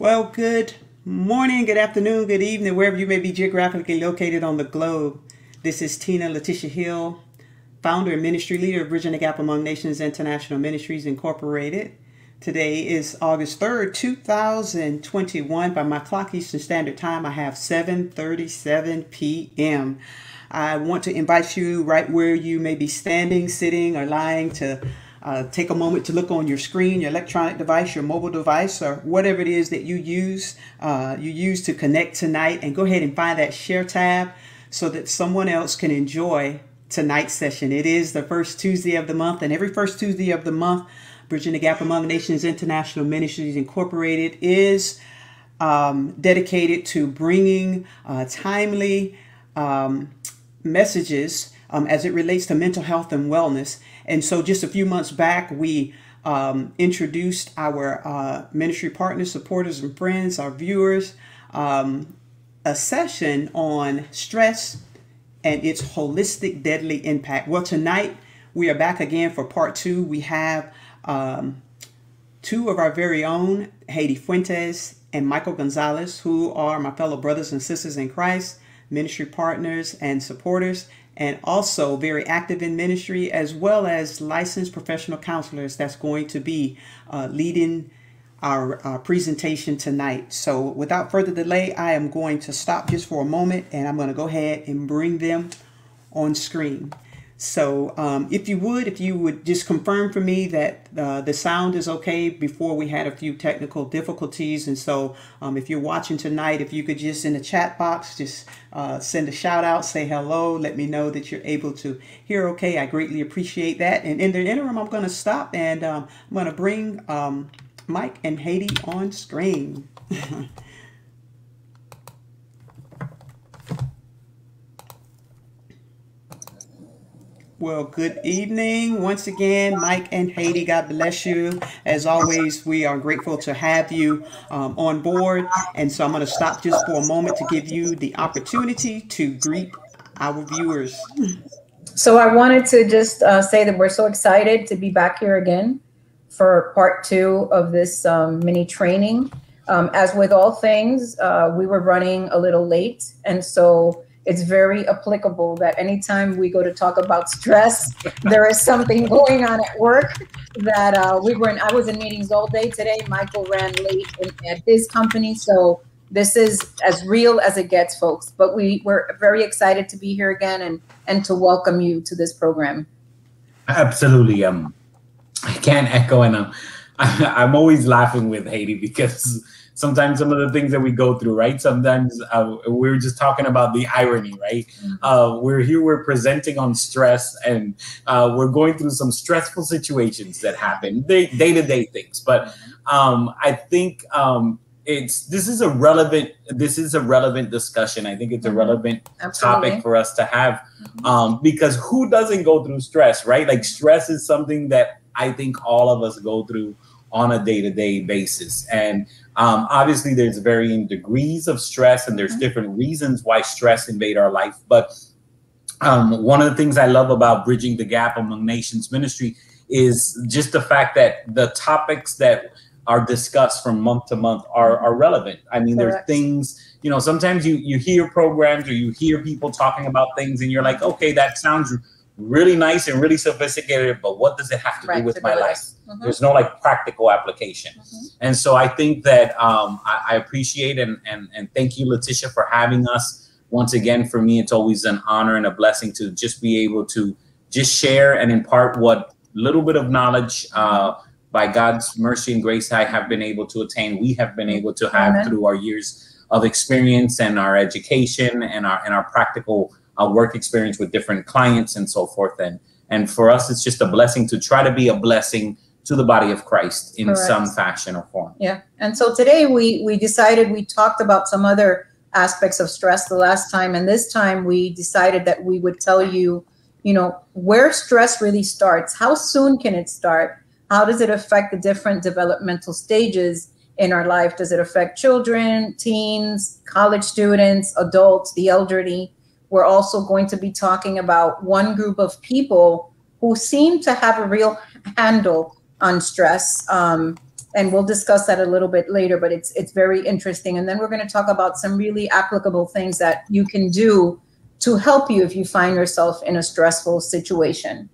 Well, good morning, good afternoon, good evening, wherever you may be geographically located on the globe. This is Tina Letitia Hill, founder and ministry leader of Bridging the Gap Among Nations International Ministries Incorporated. Today is August 3rd, 2021. By my clock Eastern Standard Time, I have 7:37 p.m. I want to invite you right where you may be standing, sitting, or lying to take a moment to look on your screen, your electronic device, your mobile device, or whatever it is that you use to connect tonight, and go ahead and find that share tab so that someone else can enjoy tonight's session. It is the first Tuesday of the month, and every first Tuesday of the month, Bridging the Gap Among Nations International Ministries Incorporated is dedicated to bringing timely messages as it relates to mental health and wellness. And so just a few months back, we introduced our ministry partners, supporters, and friends, our viewers, a session on stress and its holistic deadly impact. Well, tonight we are back again for part two. We have two of our very own, Haiti Fuentes and Michael Gonzalez, who are my fellow brothers and sisters in Christ, ministry partners and supporters, and also very active in ministry, as well as licensed professional counselors that's going to be leading our presentation tonight. So without further delay, I am going to stop just for a moment, and I'm going to go ahead and bring them on screen. So if you would just confirm for me that the sound is okay. Before we had a few technical difficulties. And so if you're watching tonight, if you could just in the chat box, just send a shout out, say hello, let me know that you're able to hear okay. I greatly appreciate that. And in the interim, I'm going to stop and I'm going to bring Mike and Haiti on screen. Well, good evening once again, Mike and Haiti. God bless you. As always, we are grateful to have you on board. And so I'm going to stop just for a moment to give you the opportunity to greet our viewers. So I wanted to just say that we're so excited to be back here again for part two of this mini training. As with all things, we were running a little late. And so it's very applicable that anytime we go to talk about stress, there is something going on at work that I was in meetings all day today. Michael ran late at his company. So this is as real as it gets, folks. But we're very excited to be here again and to welcome you to this program. Absolutely. I can't echo, and I'm always laughing with Haiti because sometimes some of the things that we go through, right? Sometimes we're just talking about the irony, right? Mm-hmm. We're presenting on stress, and we're going through some stressful situations that happen, day-to-day things. But I think this is a relevant discussion. I think it's a relevant topic for us to have, because who doesn't go through stress, right? Like, stress is something that I think all of us go through on a day-to-day basis. And obviously there's varying degrees of stress, and there's different reasons why stress invade our life. But one of the things I love about Bridging the Gap Among Nations Ministry is just the fact that the topics that are discussed from month to month are relevant. I mean, there's things, sometimes you hear programs or you hear people talking about things and you're like, okay, that sounds really nice and really sophisticated, but what does it have to do with my life? There's no practical application. And so I think that I appreciate and thank you, Letitia, for having us. Once again, for me, it's always an honor and a blessing to just be able to just share and impart what little bit of knowledge by God's mercy and grace I have been able to attain, we have been able to have through our years of experience and our education and our practical work experience with different clients and so forth. And for us, it's just a blessing to try to be a blessing to the body of Christ in some fashion or form. Yeah. And so today we decided, we talked about some other aspects of stress the last time. And this time we decided that we would tell you, where stress really starts. How soon can it start? How does it affect the different developmental stages in our life? Does it affect children, teens, college students, adults, the elderly? We're also going to be talking about one group of people who seem to have a real handle on stress. And we'll discuss that a little bit later, but it's very interesting. And then we're going to talk about some really applicable things that you can do to help you if you find yourself in a stressful situation.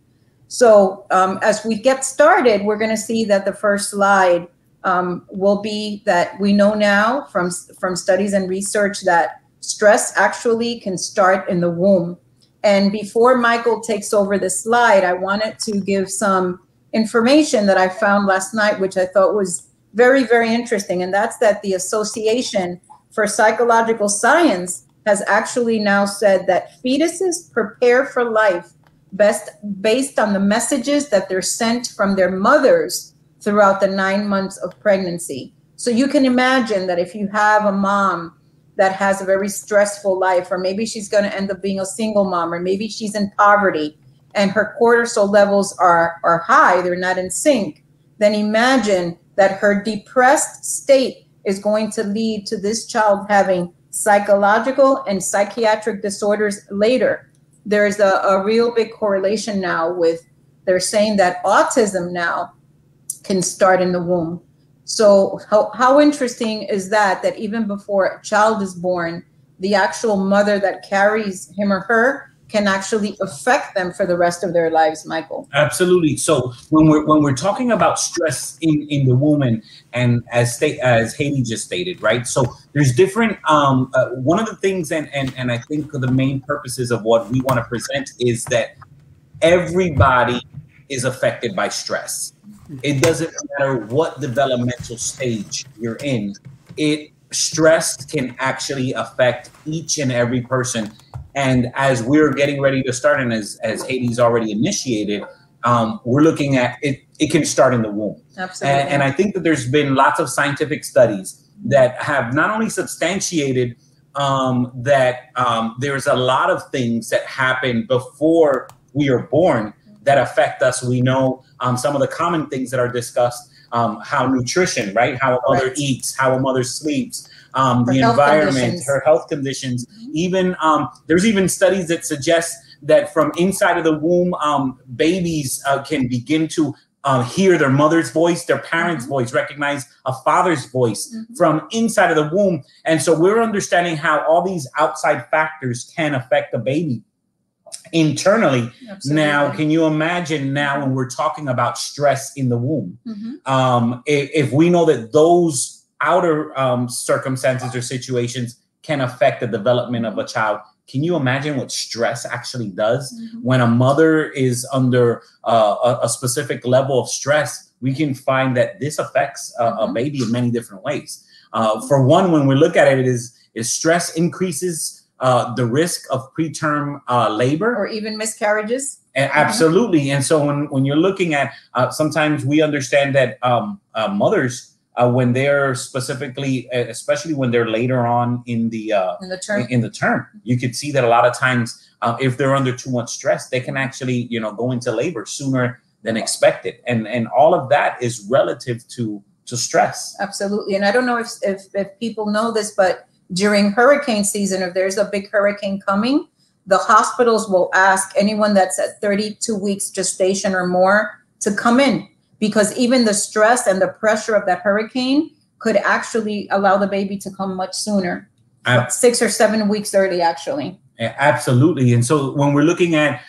So as we get started, we're going to see that the first slide will be that we know now from studies and research that stress actually can start in the womb. And before Michael takes over the slide, I wanted to give some information that I found last night, which I thought was very, very interesting. And that's that the Association for Psychological Science has actually now said that fetuses prepare for life based on the messages that they're sent from their mothers throughout the 9 months of pregnancy. So you can imagine that if you have a mom that has a very stressful life, or maybe she's going to end up being a single mom, or maybe she's in poverty, and her cortisol levels are high, they're not in sync, then imagine that her depressed state is going to lead to this child having psychological and psychiatric disorders later. There's a real big correlation now with, they're saying that autism now can start in the womb. So how interesting is that even before a child is born, the actual mother that carries him or her can actually affect them for the rest of their lives, Michael. Absolutely. So when we're talking about stress in the womb, and as Hailey just stated, right? So there's different. One of the things, and I think the main purposes of what we want to present is that everybody is affected by stress. It doesn't matter what developmental stage you're in. Stress can actually affect each and every person. And as we're getting ready to start, and as Hailey's already initiated, we're looking at it. It can start in the womb. Absolutely. And I think that there's been lots of scientific studies that have not only substantiated that there's a lot of things that happen before we are born that affect us. We know some of the common things that are discussed, how nutrition, right? How a mother eats, how a mother sleeps, the environment, her health conditions. Even there's even studies that suggest that from inside of the womb, babies can begin to hear their mother's voice, their parents' voice, recognize a father's voice from inside of the womb. And so we're understanding how all these outside factors can affect the baby internally. Absolutely. Now, can you imagine now when we're talking about stress in the womb? If we know that those outer circumstances or situations can affect the development of a child, can you imagine what stress actually does? When a mother is under a specific level of stress, we can find that this affects a baby in many different ways. For one, when we look at it, is stress increases the risk of preterm labor or even miscarriages. Absolutely. And so when you're looking at, sometimes we understand that mothers, when they're specifically, especially when they're later on in the term, you could see that a lot of times, if they're under too much stress, they can actually, go into labor sooner than expected. And all of that is relative to stress. Absolutely. And I don't know if people know this, but during hurricane season, if there's a big hurricane coming, the hospitals will ask anyone that's at 32 weeks gestation or more to come in, because even the stress and the pressure of that hurricane could actually allow the baby to come much sooner, 6 or 7 weeks early, actually. Absolutely. And so when we're looking at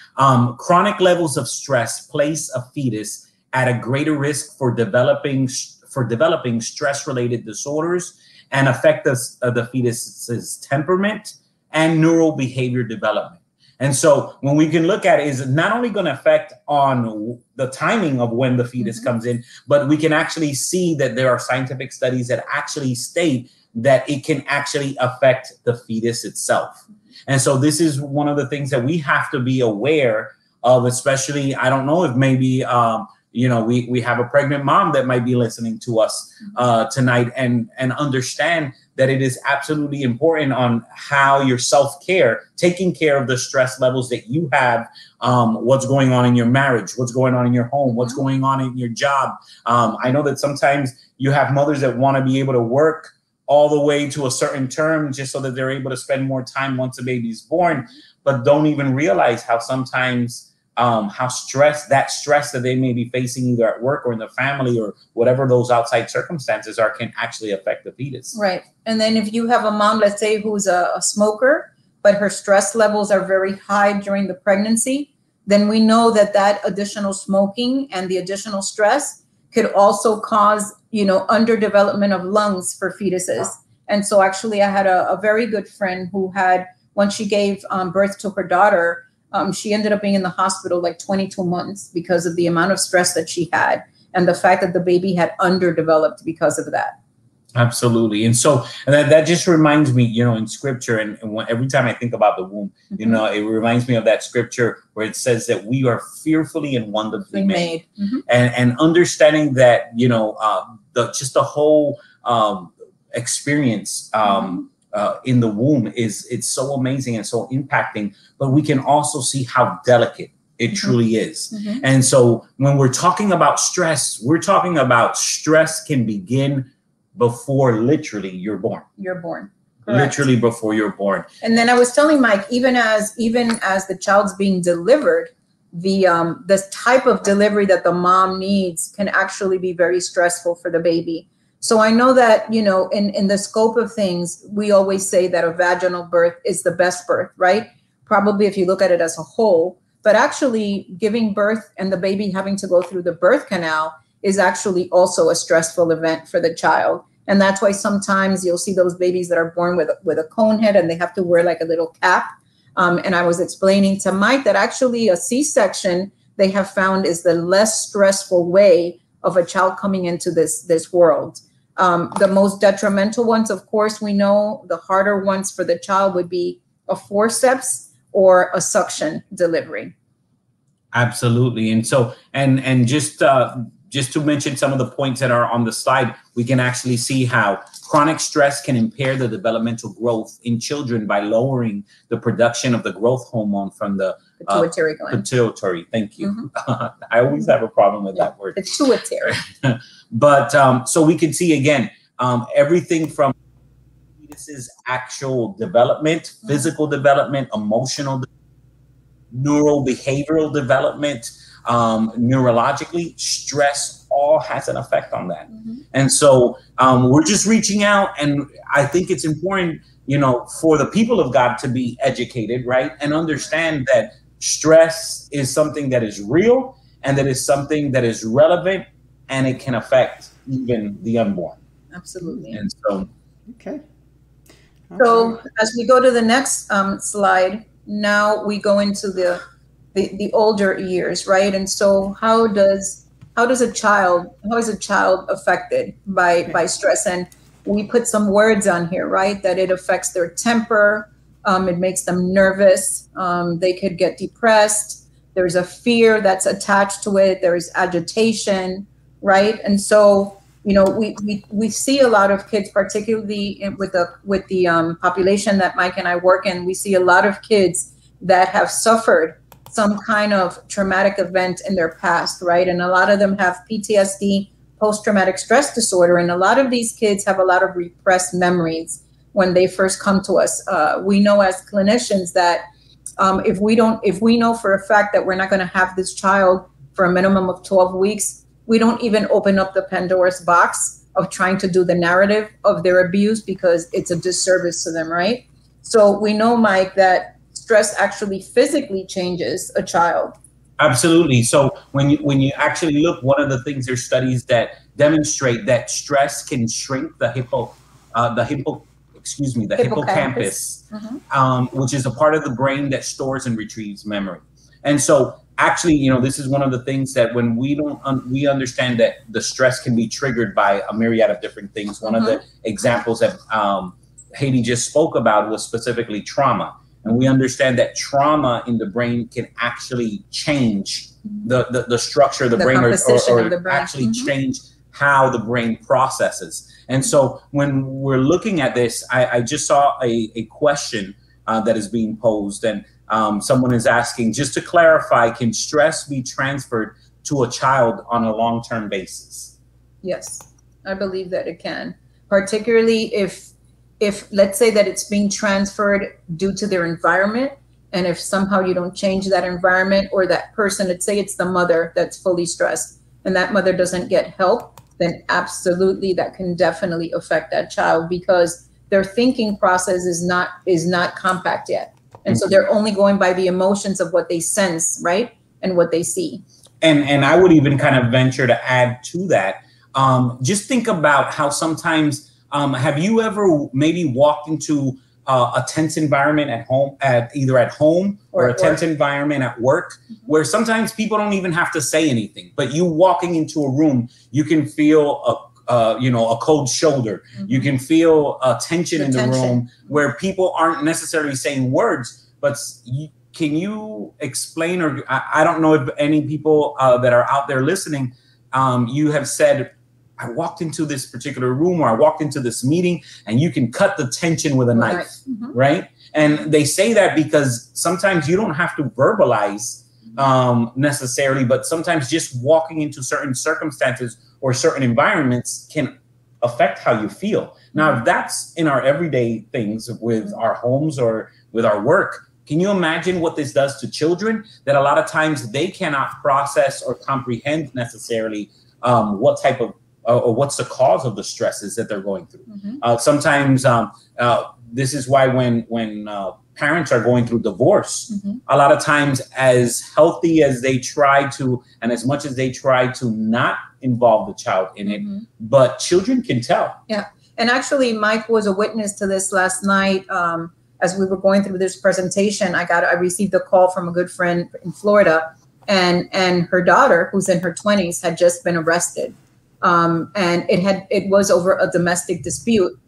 chronic levels of stress, place a fetus at a greater risk for developing stress-related disorders and affect the fetus's temperament and neural behavior development. And so when we can look at it, is not only going to affect on the timing of when the fetus comes in, but we can actually see that there are scientific studies that actually state that it can actually affect the fetus itself. And so this is one of the things that we have to be aware of, especially, I don't know if maybe, we have a pregnant mom that might be listening to us tonight and understand that it is absolutely important on how your self-care, taking care of the stress levels that you have, what's going on in your marriage, what's going on in your home, what's going on in your job. I know that sometimes you have mothers that want to be able to work all the way to a certain term just so that they're able to spend more time once a baby's born, but don't even realize how sometimes how stress that they may be facing either at work or in the family or whatever those outside circumstances are can actually affect the fetus. Right. And then if you have a mom, let's say, who's a smoker, but her stress levels are very high during the pregnancy, then we know that that additional smoking and the additional stress could also cause, you know, underdevelopment of lungs for fetuses. And so actually I had a very good friend who had, when she gave birth to her daughter, she ended up being in the hospital like 22 months because of the amount of stress that she had and the fact that the baby had underdeveloped because of that. Absolutely. And so that just reminds me, you know, in scripture, and every time I think about the womb, you know, it reminds me of that scripture where it says that we are fearfully and wonderfully made. And understanding that, you know, the whole experience in the womb it's so amazing and so impacting, but we can also see how delicate it truly is. And so when we're talking about stress, we're talking about stress can begin before literally you're born. Correct. Literally before you're born. And then I was telling Mike, even as the child's being delivered, the type of delivery that the mom needs can actually be very stressful for the baby. So I know that, you know, in the scope of things, we always say that a vaginal birth is the best birth, right? Probably if you look at it as a whole, but actually giving birth and the baby having to go through the birth canal is actually also a stressful event for the child. And that's why sometimes you'll see those babies that are born with a cone head and they have to wear like a little cap. And I was explaining to Mike that actually a C-section they have found is the less stressful way of a child coming into this world. The most detrimental ones, of course, we know the harder ones for the child would be a forceps or a suction delivery. Absolutely. And so, and just to mention some of the points that are on the slide, we can actually see how chronic stress can impair the developmental growth in children by lowering the production of the growth hormone from the pituitary gland. Pituitary, thank you. I always have a problem with that word. Pituitary. But so we can see again, everything from fetus's actual development, physical development, emotional, neural behavioral development, neurologically, stress all has an effect on that. And so we're just reaching out, and I think it's important, you know, for the people of God to be educated, right? And understand that stress is something that is real and that is something that is relevant, and it can affect even the unborn. Absolutely. And so, okay. So as we go to the next slide, now we go into the older years, right? And so how is a child affected by stress? And we put some words on here, right? That it affects their temper, it makes them nervous, they could get depressed, there's a fear that's attached to it, there's agitation, right? And so, you know, we see a lot of kids, particularly with the population that Mike and I work in, we see a lot of kids that have suffered some kind of traumatic event in their past, right? And a lot of them have PTSD, post-traumatic stress disorder. And a lot of these kids have a lot of repressed memories when they first come to us. We know as clinicians that if we know for a fact that we're not going to have this child for a minimum of 12 weeks, we don't even open up the Pandora's box of trying to do the narrative of their abuse because it's a disservice to them, right? So we know, Mike, that stress actually physically changes a child. Absolutely. So when you actually look, one of the things, there's studies that demonstrate that stress can shrink the hippocampus, which is a part of the brain that stores and retrieves memory. And so actually, you know, this is one of the things that when we understand that the stress can be triggered by a myriad of different things. One of the examples that Haiti just spoke about was specifically trauma. And we understand that trauma in the brain can actually change the structure of the brain, or actually change how the brain processes. And so when we're looking at this, I just saw a question that is being posed, and someone is asking, just to clarify, can stress be transferred to a child on a long-term basis? Yes, I believe that it can, particularly if let's say that it's being transferred due to their environment, And if somehow you don't change that environment, or that person, let's say it's the mother that's fully stressed, and that mother doesn't get help, then absolutely that can definitely affect that child, because their thinking process is not compact yet. And so they're only going by the emotions of what they sense, right? And what they see. And I would even kind of venture to add to that. Just think about how sometimes, have you ever maybe walked into a tense environment at home, either at home or a tense environment at work, where sometimes people don't even have to say anything, but you walking into a room, you can feel a cold shoulder. You can feel tension in the room where people aren't necessarily saying words, but can you explain, or I don't know if any people that are out there listening, you have said, I walked into this particular room, or I walked into this meeting, and you can cut the tension with a knife, right? And they say that because sometimes you don't have to verbalize necessarily, but sometimes just walking into certain circumstances or certain environments can affect how you feel. Now, if that's in our everyday things with our homes or with our work, can you imagine what this does to children, that a lot of times they cannot process or comprehend necessarily what type of or what's the cause of the stresses that they're going through. Sometimes this is why when parents are going through divorce, a lot of times, as healthy as they try to, and as much as they try to not involve the child in it, but children can tell. Yeah. And actually, Mike was a witness to this last night. As we were going through this presentation, I received a call from a good friend in Florida, and her daughter, who's in her 20s, had just been arrested. And it was over a domestic dispute.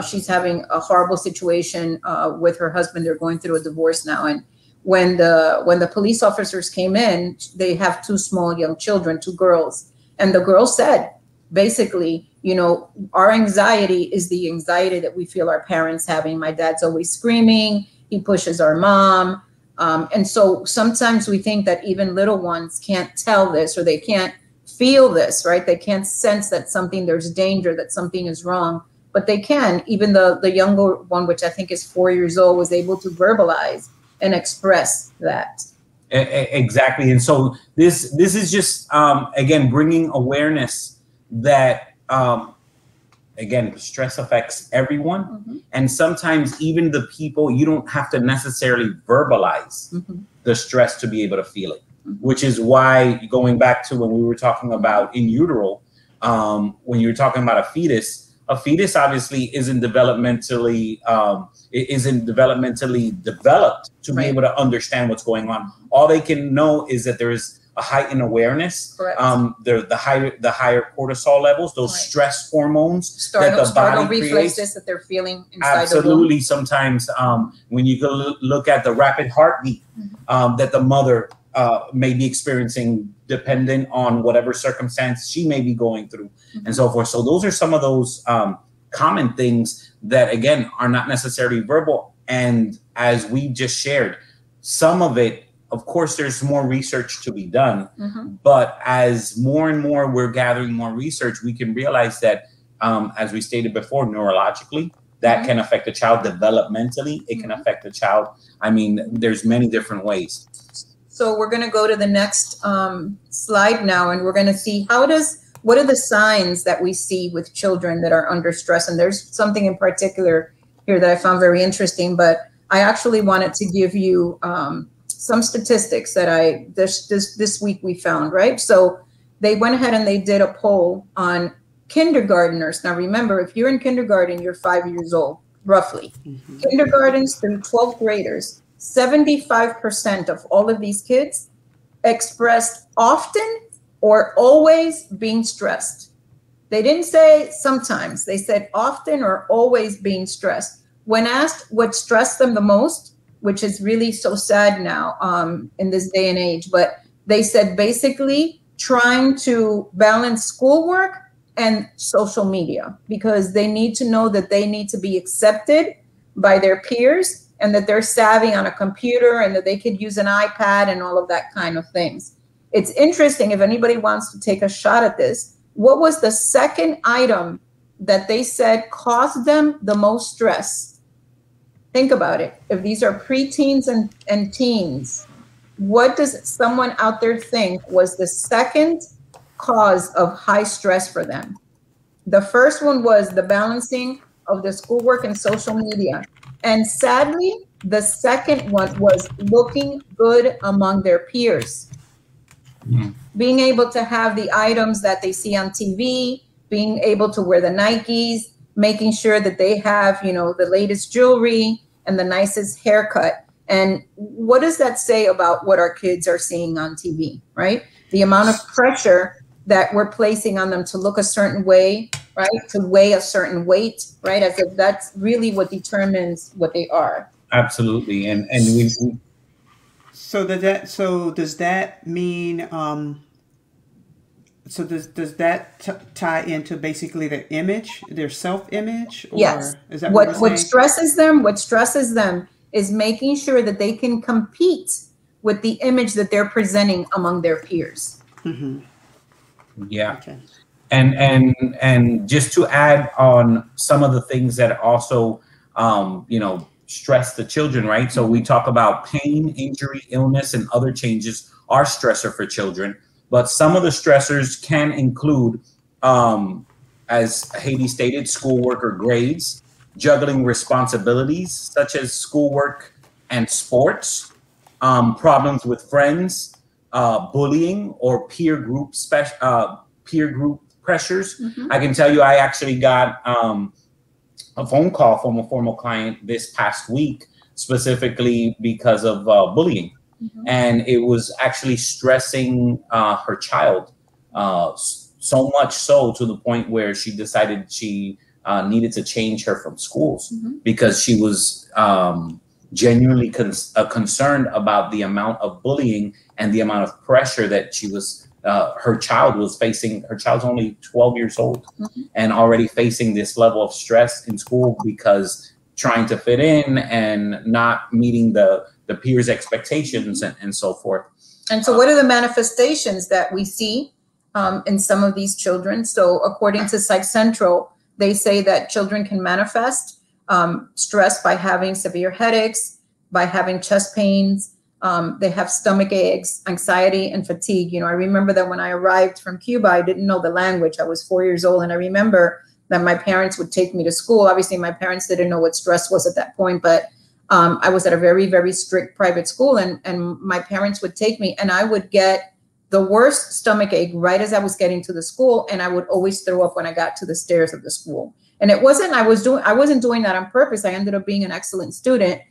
She's having a horrible situation with her husband. They're going through a divorce now. And when the police officers came in, they have two small young children, two girls. And the girl said, basically, our anxiety is the anxiety that we feel our parents having. My dad's always screaming. He pushes our mom. And so sometimes we think that even little ones can't tell this, or they can't feel this, right? They can't sense that there's danger, that something is wrong, but they can. Even the younger one, which I think is 4 years old, was able to verbalize and express that. Exactly. And so this is just, again, bringing awareness that, again, stress affects everyone. And sometimes even the people, you don't have to necessarily verbalize the stress to be able to feel it. Which is why, going back to when we were talking about in utero, when you were talking about a fetus obviously isn't developmentally developed to be able to understand what's going on. All they can know is that there is a heightened awareness. The higher cortisol levels, those stress hormones that the body reflexes that they're feeling inside absolutely the womb. Sometimes when you look at the rapid heartbeat that the mother may be experiencing, dependent on whatever circumstance she may be going through, and so forth. So those are some of those common things that, again, are not necessarily verbal. And as we just shared, some of it, of course, there's more research to be done. But as more and more we're gathering more research, we can realize that, as we stated before, neurologically, that can affect the child. Developmentally, it can affect the child. I mean, there's many different ways. So we're going to go to the next slide now, and we're going to see what are the signs that we see with children that are under stress. And there's something in particular here that I found very interesting, but I actually wanted to give you some statistics that this week we found, right? So they went ahead and they did a poll on kindergarteners. Now remember, if you're in kindergarten, you're 5 years old, roughly. Kindergartens through 12th graders, 75% of all of these kids expressed often or always being stressed. They didn't say sometimes, they said often or always being stressed. When asked what stressed them the most, which is really so sad now in this day and age, but they said basically trying to balance schoolwork and social media, because they need to know that they need to be accepted by their peers, and that they're savvy on a computer, and that they could use an iPad and all of that kind of things. It's interesting, if anybody wants to take a shot at this, what was the second item that they said caused them the most stress? Think about it. If these are preteens and teens, what does someone out there think was the second cause of high stress for them? The first one was the balancing of the schoolwork and social media. And sadly, the second one was looking good among their peers. Mm-hmm. Being able to have the items that they see on TV, being able to wear the Nikes, making sure that they have, you know, the latest jewelry and the nicest haircut. And what does that say about what our kids are seeing on TV, right? The amount of pressure that we're placing on them to look a certain way, right? To weigh a certain weight, right? As if that's really what determines what they are. Absolutely. And we So does that mean so does that tie into basically their image, their self-image? Or yes. Is that what stresses them? What stresses them is making sure that they can compete with the image that they're presenting among their peers. Mm-hmm. Yeah. Okay. And just to add on some of the things that also, you know, stress the children, right? So we talk about pain, injury, illness, and other changes are stressor for children. But some of the stressors can include, as Haiti stated, schoolwork or grades, juggling responsibilities such as schoolwork and sports, problems with friends, bullying or peer group pressures. Mm-hmm. I can tell you, I actually got a phone call from a former client this past week, specifically because of bullying. Mm-hmm. And it was actually stressing her child so much so to the point where she decided she needed to change her from schools. Mm-hmm. Because she was genuinely concerned about the amount of bullying and the amount of pressure that she was her child was facing. Her child's only 12 years old. Mm-hmm. And already facing this level of stress in school because trying to fit in and not meeting the peers' expectations and so forth. And so what are the manifestations that we see in some of these children? So according to Psych Central, they say that children can manifest stress by having severe headaches, by having chest pains. They have stomach aches, anxiety, and fatigue. You know, I remember that when I arrived from Cuba, I didn't know the language. I was 4 years old. And I remember that my parents would take me to school. Obviously, my parents didn't know what stress was at that point, but I was at a very, very strict private school, and my parents would take me, and I would get the worst stomach ache right as I was getting to the school, and I would always throw up when I got to the stairs of the school. And it wasn't, I wasn't doing that on purpose. I ended up being an excellent student.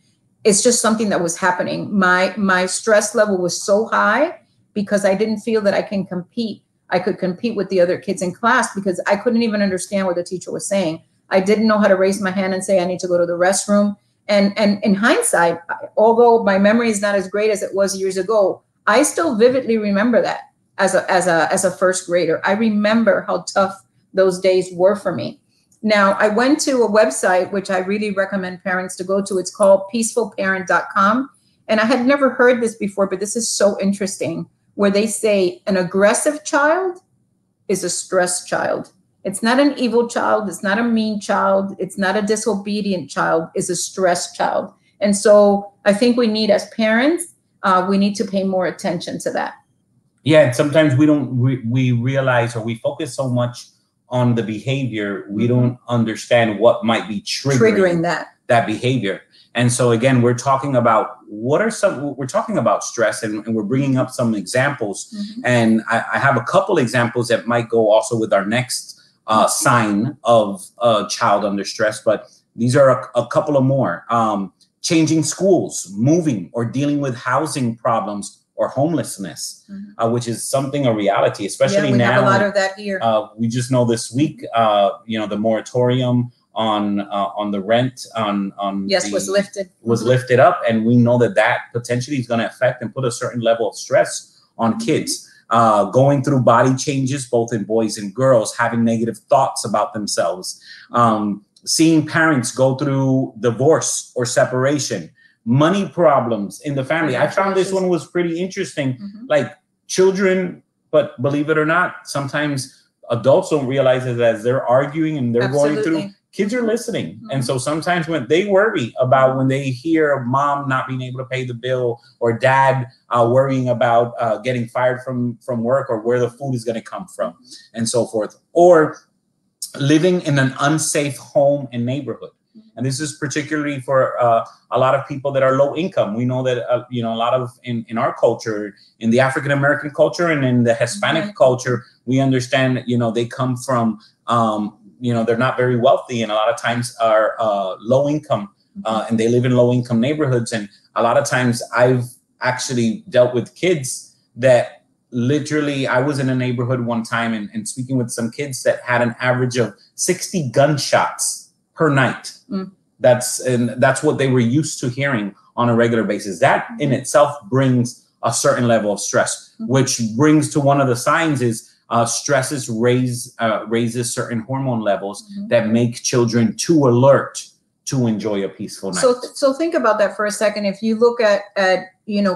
It's just something that was happening. My stress level was so high because I didn't feel that I could compete with the other kids in class because I couldn't even understand what the teacher was saying. I didn't know how to raise my hand and say, I need to go to the restroom. And in hindsight, although my memory is not as great as it was years ago, I still vividly remember that as a first grader. I remember how tough those days were for me. Now, I went to a website, which I really recommend parents to go to. It's called peacefulparent.com. And I had never heard this before, but this is so interesting, where they say an aggressive child is a stressed child. It's not an evil child. It's not a mean child. It's not a disobedient child. It's a stressed child. And so I think we need, as parents, we need to pay more attention to that. Yeah, sometimes we realize, or we focus so much on the behavior, we don't understand what might be triggering that behavior. And so again, we're talking about we're talking about stress, and we're bringing up some examples. Mm-hmm. And I have a couple examples that might go also with our next sign of a child under stress, but these are a couple of more. Changing schools, moving, or dealing with housing problems or homelessness, mm-hmm. which is something, a reality, especially now. We have a lot of that here. We just know this week, the moratorium on the rent was lifted up, and we know that potentially is going to affect and put a certain level of stress on mm-hmm. kids. Going through body changes, both in boys and girls, having negative thoughts about themselves, seeing parents go through divorce or separation, money problems in the family. I found this one was pretty interesting. Mm-hmm. Like children, but believe it or not, sometimes adults don't realize it as they're arguing and they're Absolutely. Going through kids are listening. And so sometimes when they worry about, when they hear mom not being able to pay the bill, or dad worrying about getting fired from work, or where the food is going to come from, and so forth, or living in an unsafe home and neighborhood. And this is particularly for a lot of people that are low income. We know that, a lot of in our culture, in the African-American culture and in the Hispanic culture, we understand, they come from, they're not very wealthy, and a lot of times are low income, and they live in low income neighborhoods. And a lot of times I've actually dealt with kids that literally, I was in a neighborhood one time and speaking with some kids that had an average of 60 gunshots per night. That's what they were used to hearing on a regular basis. That in itself brings a certain level of stress, which brings to one of the signs is stresses raises certain hormone levels that make children too alert to enjoy a peaceful night. So think about that for a second. If you look at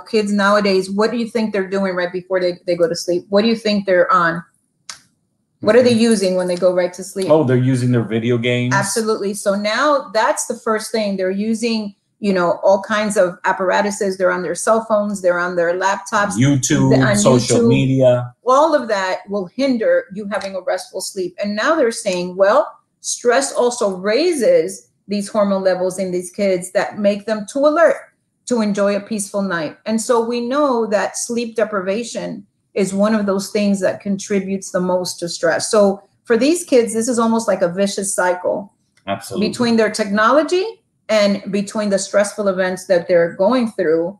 kids nowadays, what do you think they're doing right before they go to sleep? What do you think they're on? What are they using when they go right to sleep? Oh, they're using their video games. Absolutely. So now that's the first thing. They're using, all kinds of apparatuses. They're on their cell phones. They're on their laptops. YouTube, social media. All of that will hinder you having a restful sleep. And now they're saying, well, stress also raises these hormone levels in these kids that make them too alert to enjoy a peaceful night. And so we know that sleep deprivation is one of those things that contributes the most to stress. So for these kids, this is almost like a vicious cycle. Absolutely. Between their technology and between the stressful events that they're going through.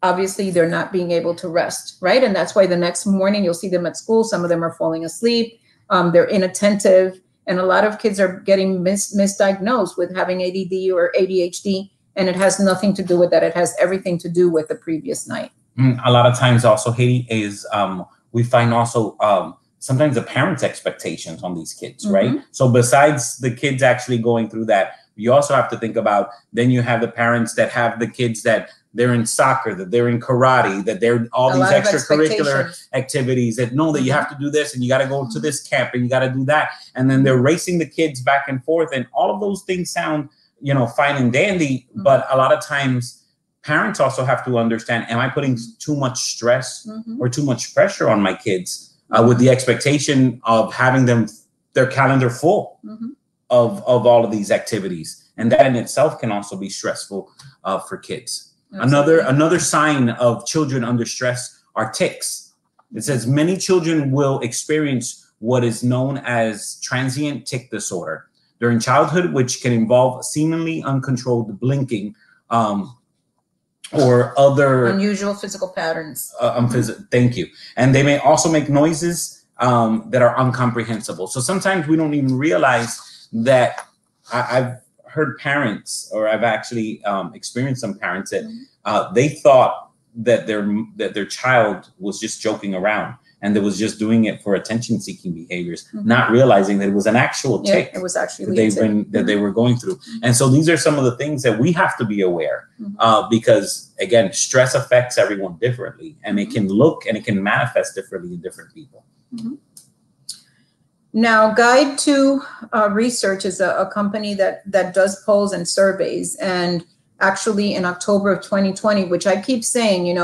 Obviously, they're not being able to rest, right? And that's why the next morning you'll see them at school. Some of them are falling asleep. They're inattentive. And a lot of kids are getting misdiagnosed with having ADD or ADHD. And it has nothing to do with that. It has everything to do with the previous night. A lot of times also, Haiti, is we find also sometimes the parents' expectations on these kids, right? So besides the kids actually going through that, you also have to think about, then you have the parents that have the kids that they're in soccer, that they're in karate, that they're all these extracurricular activities that know that you have to do this and you got to go to this camp and you got to do that. And then they're racing the kids back and forth. And all of those things sound, fine and dandy. But a lot of times parents also have to understand, am I putting too much stress or too much pressure on my kids with the expectation of having their calendar full of all of these activities? And that in itself can also be stressful for kids. Another sign of children under stress are tics. It says many children will experience what is known as transient tic disorder during childhood, which can involve seemingly uncontrolled blinking, or other unusual physical patterns. Thank you. And they may also make noises that are incomprehensible. So sometimes we don't even realize that. I've heard parents, or I've actually experienced some parents that they thought that their child was just joking around and that was just doing it for attention-seeking behaviors, not realizing that it was an actual tic. It was actually that they were going through. And so these are some of the things that we have to be aware because, again, stress affects everyone differently, and it can look and it can manifest differently in different people. Now, Guide to Research is a company that does polls and surveys. And actually in October of 2020, which I keep saying,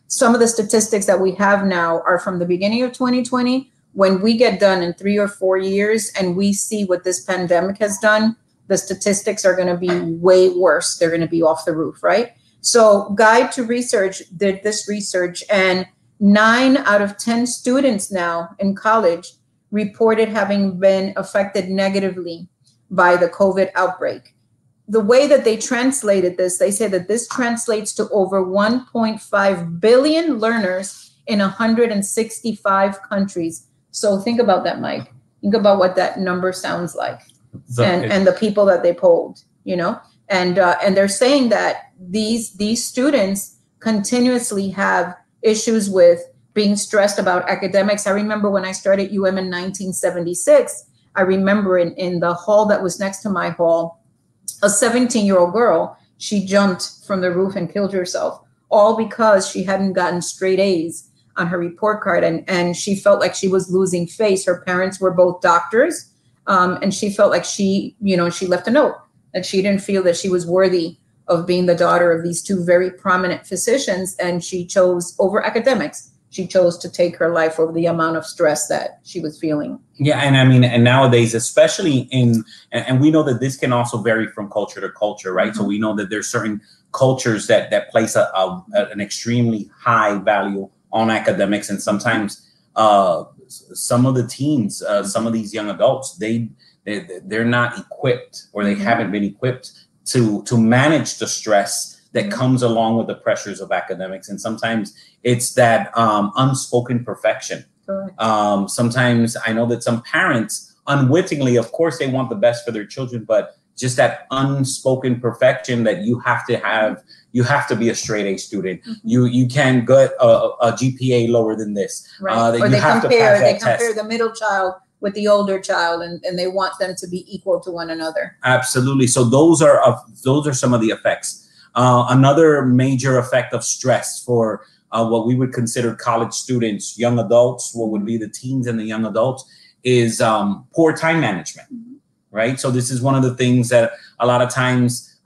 some of the statistics that we have now are from the beginning of 2020. When we get done in 3 or 4 years and we see what this pandemic has done, the statistics are going to be way worse. They're going to be off the roof, right? So Guide to Research did this research, and 9 out of 10 students now in college reported having been affected negatively by the COVID outbreak. The way that they translated this, they say that this translates to over 1.5 billion learners in 165 countries. So think about that, Mike. Think about what that number sounds like, and the people that they polled, and they're saying that these students continuously have issues with being stressed about academics. I remember when I started UM in 1976, I remember in the hall that was next to my hall, a 17-year-old girl, she jumped from the roof and killed herself, all because she hadn't gotten straight A's on her report card. And she felt like she was losing face. Her parents were both doctors. And she felt like she left a note that she didn't feel that she was worthy of being the daughter of these two very prominent physicians. And she chose, over academics, she chose to take her life over the amount of stress that she was feeling. Yeah, and I mean, and nowadays, especially and we know that this can also vary from culture to culture, right? So we know that there's certain cultures that place an extremely high value on academics, and sometimes some of the teens, some of these young adults, they're not equipped, or they haven't been equipped to manage the stress that comes along with the pressures of academics. And sometimes it's that unspoken perfection. Sometimes I know that some parents unwittingly, of course, they want the best for their children, but just that unspoken perfection that you have to be a straight A student. You can't get a GPA lower than this. Right. Or they compare the middle child with the older child, and they want them to be equal to one another. Absolutely. So those are some of the effects. Another major effect of stress for what we would consider college students, young adults, what would be the teens and the young adults, is poor time management. Right. So this is one of the things that a lot of times,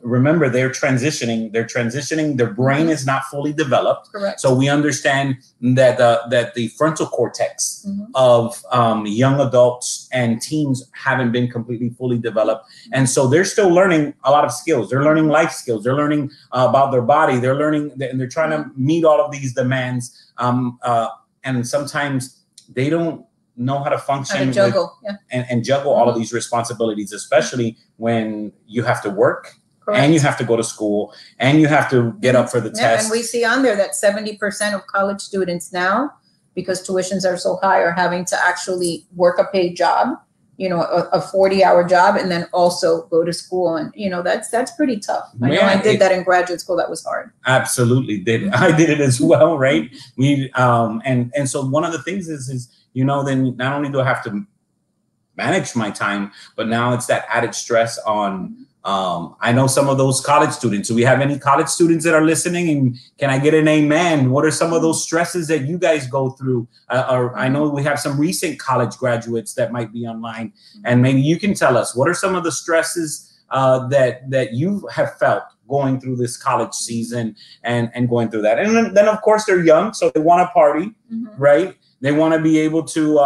remember, they're transitioning, their brain is not fully developed. Correct. So we understand that the frontal cortex of young adults and teens haven't been completely fully developed. And so they're still learning a lot of skills. They're learning life skills. They're learning about their body. They're learning, and they're trying to meet all of these demands. And sometimes they don't know how to function and juggle, and juggle all of these responsibilities, especially when you have to work. Correct. And you have to go to school, and you have to get up for the test. And we see on there that 70% of college students now, because tuitions are so high, are having to actually work a paid job, a 40-hour job, and then also go to school. And, that's pretty tough. I know I did that in graduate school. That was hard. Absolutely. I did it as well, right? And so one of the things is then not only do I have to manage my time, but now it's that added stress on, I know some of those college students. Do we have any college students that are listening? And can I get an amen? What are some of those stresses that you guys go through? I know we have some recent college graduates that might be online, and maybe you can tell us, what are some of the stresses that you have felt going through this college season and going through that? And then of course, they're young, so they want to party, right? They want to be able to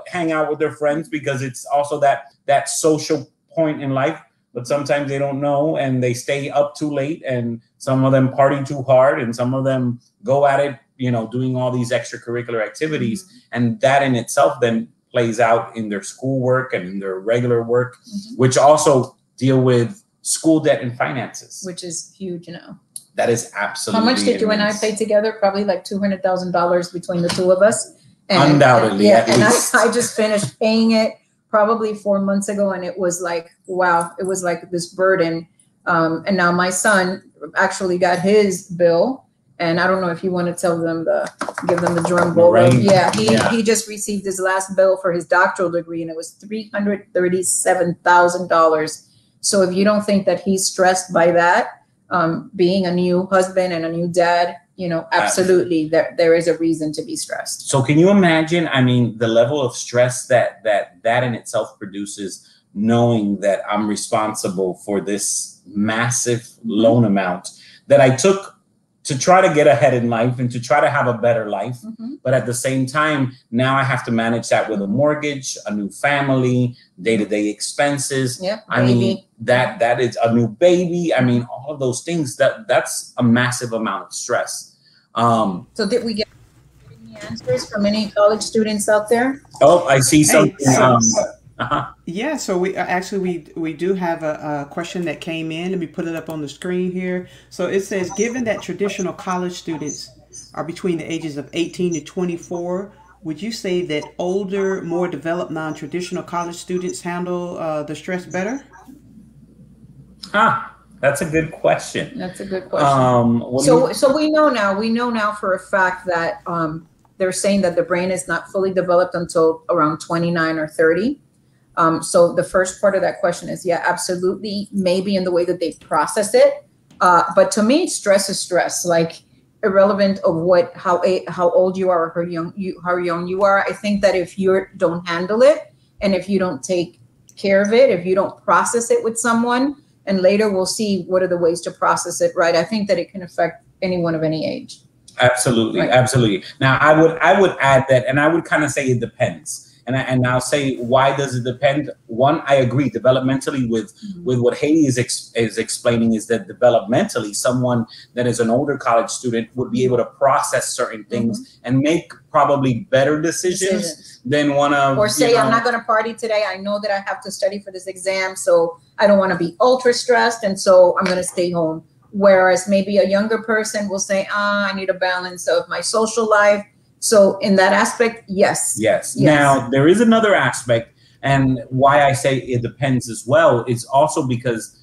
hang out with their friends, because it's also that social point in life. But sometimes they don't know, and they stay up too late, and some of them party too hard, and some of them go at it, doing all these extracurricular activities. And that in itself then plays out in their schoolwork and in their regular work, which also deal with school debt and finances. Which is huge, That is absolutely. How much did you and I pay together? Probably like $200,000 between the two of us. And, undoubtedly. And I just finished paying it probably 4 months ago. And it was like, wow, it was like this burden. And now my son actually got his bill. And I don't know if you want to give them the drum roll. Right. He just received his last bill for his doctoral degree, and it was $337,000. So if you don't think that he's stressed by that, being a new husband and a new dad, absolutely, there is a reason to be stressed. So can you imagine, the level of stress that in itself produces, knowing that I'm responsible for this massive loan amount that I took to try to get ahead in life and to try to have a better life. But at the same time, now I have to manage that with a mortgage, a new family, day-to-day expenses. That is a new baby. All of those things, that's a massive amount of stress. So did we get any answers from any college students out there? Oh, I see something. Yeah, so we do have a question that came in. Let me put it up on the screen here. So it says, given that traditional college students are between the ages of 18 to 24, would you say that older, more developed, non-traditional college students handle the stress better? That's a good question. That's a good question. So we know now for a fact that they're saying that the brain is not fully developed until around 29 or 30. So the first part of that question is, yeah, absolutely, maybe in the way that they process it. But to me, stress is stress, like irrelevant of how old you are or how young you are. I think that if you don't handle it, And if you don't take care of it, if you don't process it with someone, and later we'll see what are the ways to process it, right? I think that it can affect anyone of any age. Absolutely, right. Absolutely. Now, I would add that, and I would kind of say it depends. And I'll say, why does it depend? One, I agree developmentally with what Haiti is explaining, is that developmentally, someone that is an older college student would be able to process certain things and make probably better decisions than one of, or say, I'm not going to party today. I know that I have to study for this exam, so I don't want to be ultra stressed, and so I'm going to stay home. Whereas maybe a younger person will say, I need a balance of my social life. So in that aspect, yes. Now, there is another aspect, and why I say it depends as well is also because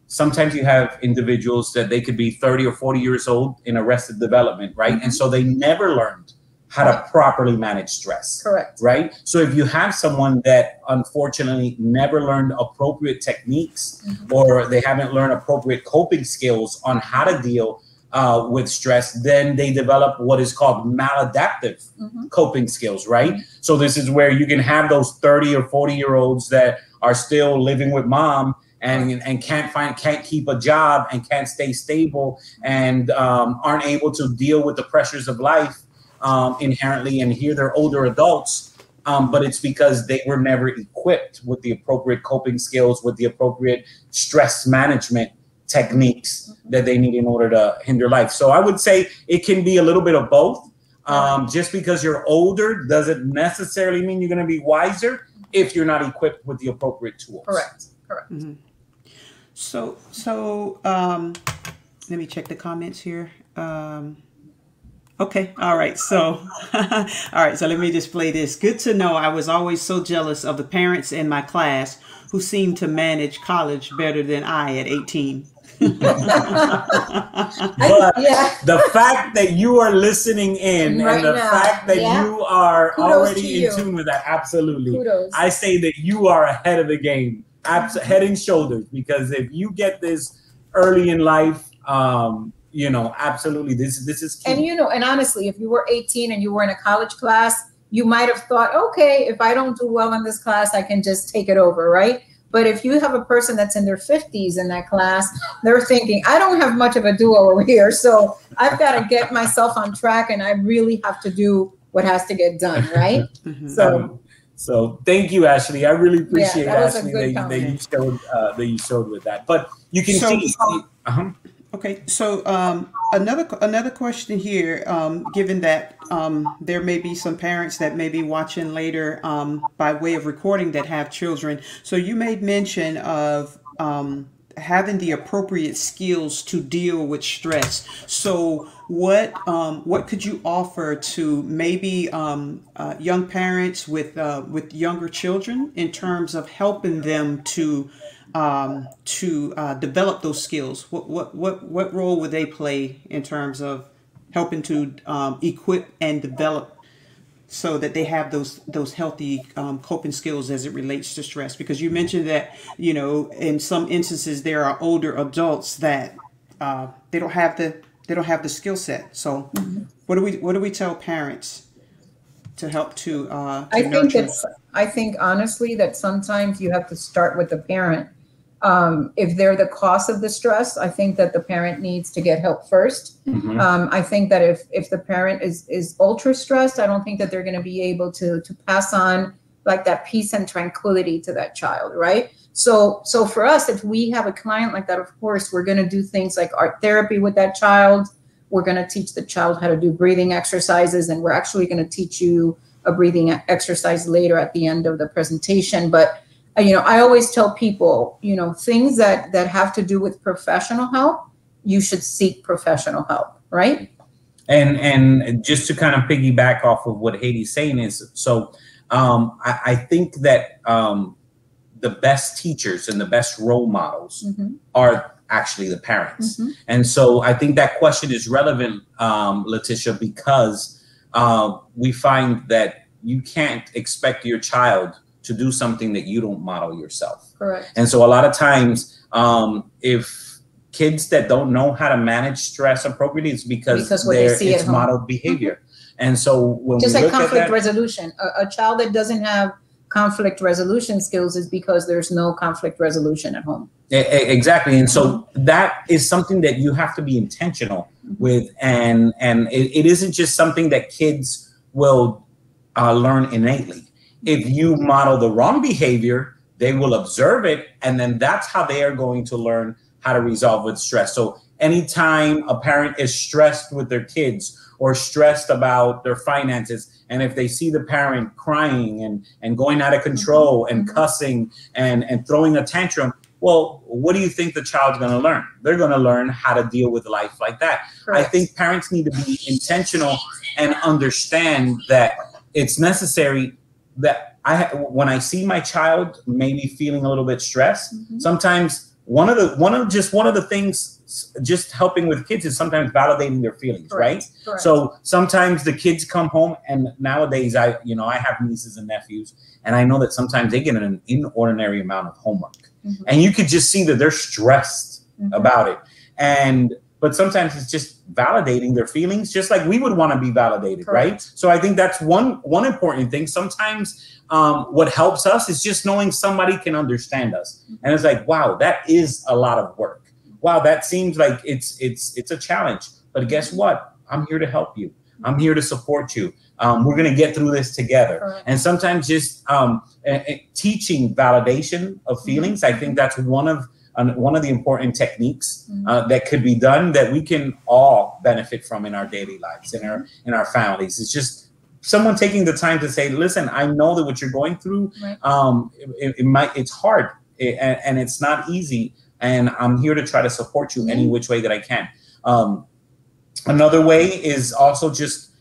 sometimes you have individuals that they could be 30 or 40 years old in arrested development, right? And so they never learned how to properly manage stress. Correct. Right? So if you have someone that unfortunately never learned appropriate techniques or they haven't learned appropriate coping skills on how to deal with stress, then they develop what is called maladaptive coping skills, right? So this is where you can have those 30 or 40-year-olds that are still living with mom and can't keep a job and can't stay stable and aren't able to deal with the pressures of life inherently, and here they're older adults, but it's because they were never equipped with the appropriate coping skills, with the appropriate stress management techniques that they need in order to hinder life. So I would say it can be a little bit of both. Just because you're older doesn't necessarily mean you're going to be wiser if you're not equipped with the appropriate tools. Correct. So let me check the comments here. Okay. All right. So, So let me just play this. Good to know. I was always so jealous of the parents in my class who seemed to manage college better than I at 18. But the fact that you are listening in right and the now, fact that you are Kudos already in tune with that, absolutely. Kudos. I say that you are ahead of the game, head and shoulders, because if you get this early in life, absolutely, this is key. And and honestly, if you were 18 and you were in a college class, you might have thought, okay, if I don't do well in this class, I can just take it over, right? But if you have a person that's in their 50s in that class, they're thinking, I don't have much of a do-over here, so I've got to get myself on track, and I really have to do what has to get done, right? So thank you, Ashley. I really appreciate Ashley that you showed with that. But you can see. Okay, so another question here, given that there may be some parents that may be watching later by way of recording that have children. So you made mention of having the appropriate skills to deal with stress. So what could you offer to maybe young parents with younger children in terms of helping them to develop those skills? What role would they play in terms of helping to equip and develop so that they have those healthy coping skills as it relates to stress? Because you mentioned that in some instances there are older adults that they don't have the skill set. So what do we tell parents to help to nurture? I think honestly that sometimes you have to start with the parent. If they're the cause of the stress, I think that the parent needs to get help first. I think that if the parent is ultra stressed, I don't think that they're going to be able to pass on like that peace and tranquility to that child, right? So for us, if we have a client like that, of course, we're going to do things like art therapy with that child. We're going to teach the child how to do breathing exercises, and we're actually going to teach you a breathing exercise later at the end of the presentation. But I always tell people, things that have to do with professional help, you should seek professional help, right? And just to kind of piggyback off of what Haiti's saying is, so I think that the best teachers and the best role models are actually the parents. And so I think that question is relevant, Letitia, because we find that you can't expect your child to do something that you don't model yourself. Correct. And so a lot of times, if kids that don't know how to manage stress appropriately, it's because it's modeled behavior. And so when just we like look conflict at that, resolution, a child that doesn't have conflict resolution skills is because there's no conflict resolution at home. Exactly. And so that is something that you have to be intentional with. And it isn't just something that kids will learn innately. If you model the wrong behavior, they will observe it. And then that's how they are going to learn how to resolve with stress. So anytime a parent is stressed with their kids or stressed about their finances, and if they see the parent crying and going out of control and cussing and throwing a tantrum, well, what do you think the child's going to learn? They're going to learn how to deal with life like that. Correct. I think parents need to be intentional and understand that it's necessary that when I see my child maybe feeling a little bit stressed, sometimes one of the things just helping with kids is sometimes validating their feelings, right? Correct. So sometimes the kids come home, and nowadays I have nieces and nephews, and I know that sometimes they get an inordinary amount of homework, and you could just see that they're stressed about it. But sometimes it's just validating their feelings, just like we would want to be validated, right? So I think that's one important thing. Sometimes what helps us is just knowing somebody can understand us, and it's like, wow, that is a lot of work. Wow, that seems like it's a challenge. But guess what? I'm here to help you. I'm here to support you. We're going to get through this together. And sometimes just teaching validation of feelings, I think that's one of the important techniques that could be done that we can all benefit from in our daily lives, in our families. It's just someone taking the time to say, listen, I know that what you're going through, it's hard and it's not easy. And I'm here to try to support you any which way that I can. Another way is also just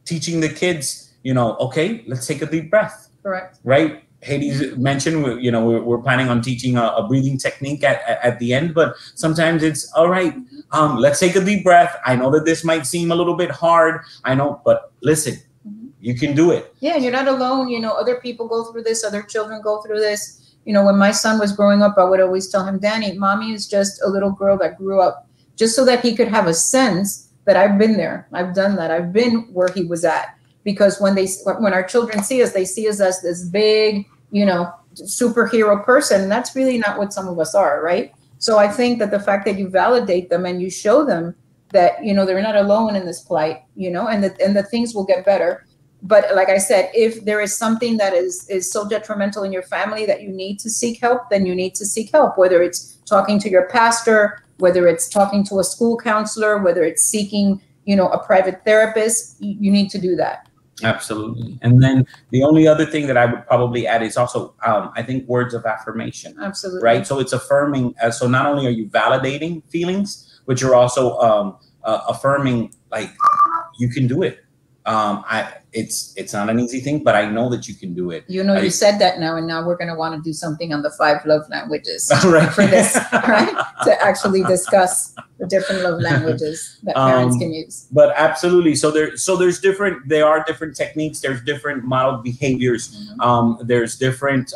teaching the kids, okay, let's take a deep breath. Correct. Right? Hades mentioned, we're planning on teaching a breathing technique at the end, but sometimes it's all right. Let's take a deep breath. I know that this might seem a little bit hard. I know, but listen, you can do it. Yeah, you're not alone. Other people go through this. Other children go through this. When my son was growing up, I would always tell him, Danny, mommy is just a little girl that grew up, just so that he could have a sense that I've been there. I've done that. I've been where he was at. Because when our children see us, they see us as this big, superhero person. And that's really not what some of us are, right? So I think that the fact that you validate them and you show them that, they're not alone in this plight, and that things will get better. But like I said, if there is something that is so detrimental in your family that you need to seek help, then you need to seek help, whether it's talking to your pastor, whether it's talking to a school counselor, whether it's seeking, a private therapist, you need to do that. Absolutely. And then the only other thing that I would probably add is also, I think, words of affirmation. Absolutely. Right. So it's affirming. So not only are you validating feelings, but you're also affirming, like, you can do it. It's not an easy thing, but I know that you can do it. You said that now, and now we're going to want to do something on the 5 love languages for this, right? To actually discuss the different love languages that parents can use. But absolutely. So there are different techniques. There's different modeled behaviors. There's different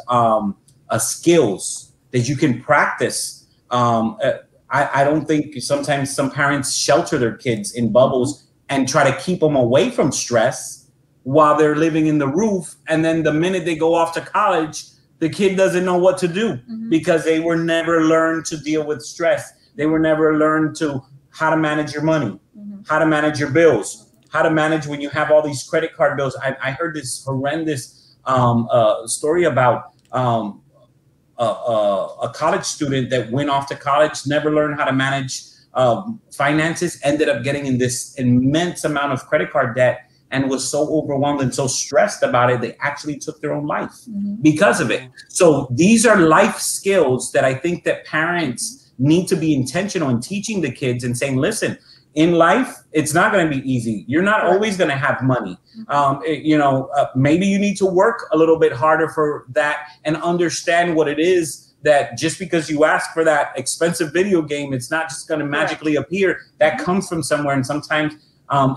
skills that you can practice. I don't think sometimes some parents shelter their kids in bubbles and try to keep them away from stress while they're living in the roof. And then the minute they go off to college, the kid doesn't know what to do because they were never learned to deal with stress. They were never learned how to manage your money, how to manage your bills, how to manage when you have all these credit card bills. I heard this horrendous story about a college student that went off to college, never learned how to manage finances, ended up getting in this immense amount of credit card debt and was so overwhelmed and so stressed about it, they actually took their own life because of it. So these are life skills that I think that parents need to be intentional in teaching the kids and saying, listen, in life, it's not going to be easy. You're not always going to have money. Maybe you need to work a little bit harder for that and understand what it is that just because you ask for that expensive video game, it's not just going to magically appear. That comes from somewhere. And sometimes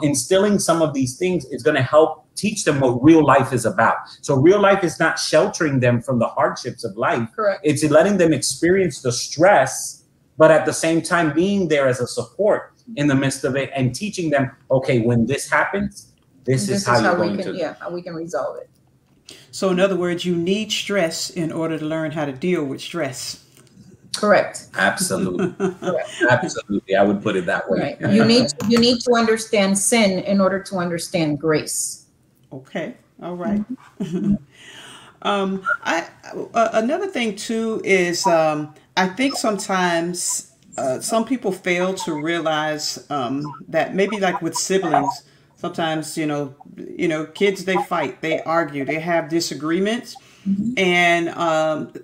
instilling some of these things is going to help teach them what real life is about. So real life is not sheltering them from the hardships of life. Correct. It's letting them experience the stress, but at the same time being there as a support in the midst of it and teaching them, okay, when this happens, this is how you're going to. How we can resolve it. So in other words, you need stress in order to learn how to deal with stress. Correct. Absolutely. Absolutely. I would put it that way. Right. You need to understand sin in order to understand grace. Okay. All right. Another thing too is I think sometimes some people fail to realize that maybe like with siblings, sometimes kids, they fight, they argue, they have disagreements. And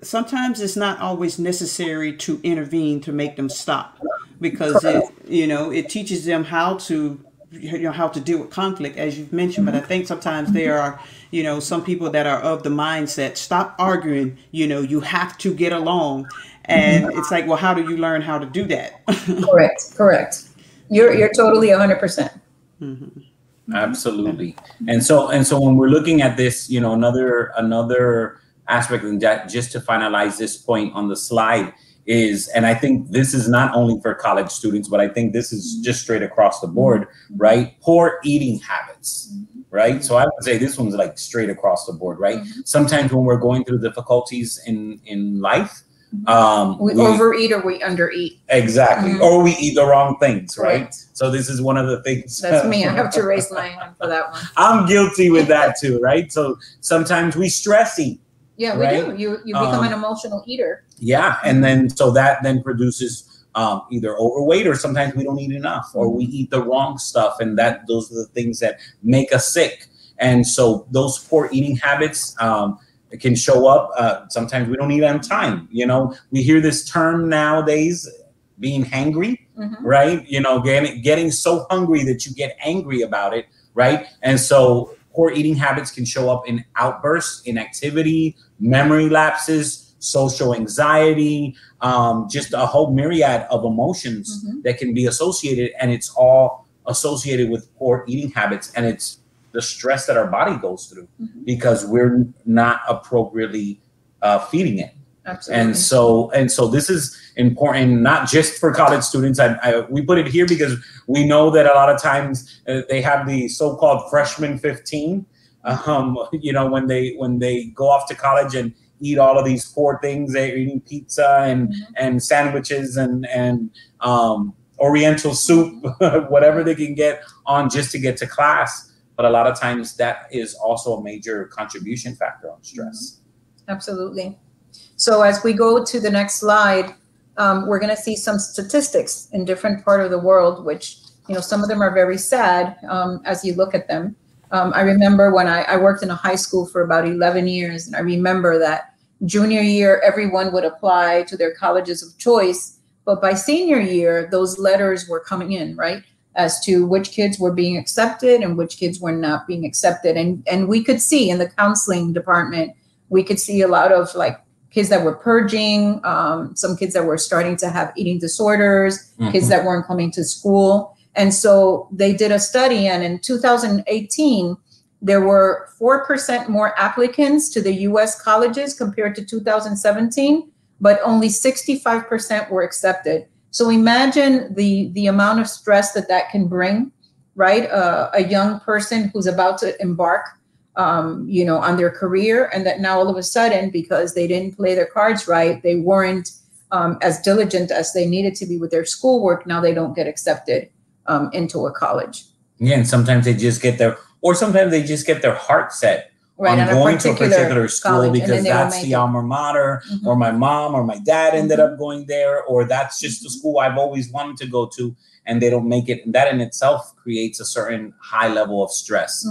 sometimes it's not always necessary to intervene to make them stop, because it teaches them how to deal with conflict, as you've mentioned. But I think sometimes there are some people that are of the mindset, stop arguing, you have to get along. And it's like, well, how do you learn how to do that? Correct. You're totally 100%. Absolutely. And so when we're looking at this, another aspect, and just to finalize this point on the slide is, and I think this is not only for college students, but I think this is just straight across the board, right? Poor eating habits, right? So I would say this one's like straight across the board, right? Sometimes when we're going through difficulties in life, we overeat or we undereat. Exactly. Or we eat the wrong things, right? So this is one of the things. That's me. I have to raise my hand for that one. I'm guilty with that too, right? So sometimes we stress eat. Yeah, we do. You become an emotional eater. Yeah. And then so that then produces either overweight, or sometimes we don't eat enough, or we eat the wrong stuff. And those are the things that make us sick. And so those poor eating habits, it can show up. Sometimes we don't eat on time. We hear this term nowadays, being hangry, right? Getting so hungry that you get angry about it, right? And so poor eating habits can show up in outbursts, inactivity, memory lapses, social anxiety, just a whole myriad of emotions that can be associated. And it's all associated with poor eating habits. And it's the stress that our body goes through because we're not appropriately feeding it. Absolutely. And so this is important, not just for college students. We put it here because we know that a lot of times they have the so-called freshman 15, when they go off to college and eat all of these poor things. They're eating pizza and sandwiches and Oriental soup, whatever they can get on just to get to class. But a lot of times that is also a major contribution factor on stress. Absolutely. So as we go to the next slide, we're going to see some statistics in different parts of the world, which, some of them are very sad as you look at them. I remember when I worked in a high school for about 11 years, and I remember that junior year, everyone would apply to their colleges of choice. But by senior year, those letters were coming in, right, as to which kids were being accepted and which kids were not being accepted. And we could see in the counseling department, we could see a lot of like kids that were purging, some kids that were starting to have eating disorders, kids that weren't coming to school. And so they did a study, and in 2018, there were 4% more applicants to the US colleges compared to 2017, but only 65% were accepted. So imagine the amount of stress that can bring, right? A young person who's about to embark, on their career, and that now all of a sudden, because they didn't play their cards right, they weren't as diligent as they needed to be with their schoolwork. Now they don't get accepted into a college. Yeah, and sometimes they just get their heart set right, on going to a particular school college, because that's the alma mater, or my mom or my dad ended up going there, or that's just the school I've always wanted to go to, and they don't make it. And that in itself creates a certain high level of stress.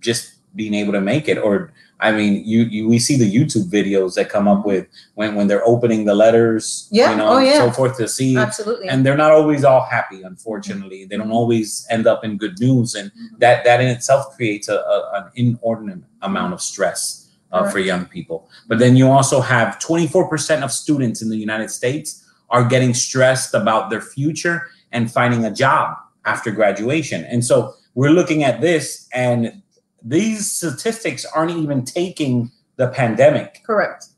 Just being able to make it. Or we see the YouTube videos that come up with when they're opening the letters, so forth to see. Absolutely. And they're not always all happy, unfortunately. They don't always end up in good news. And that in itself creates an inordinate amount of stress for young people. But then you also have 24% of students in the United States are getting stressed about their future and finding a job after graduation. And so we're looking at this, and these statistics aren't even taking the pandemic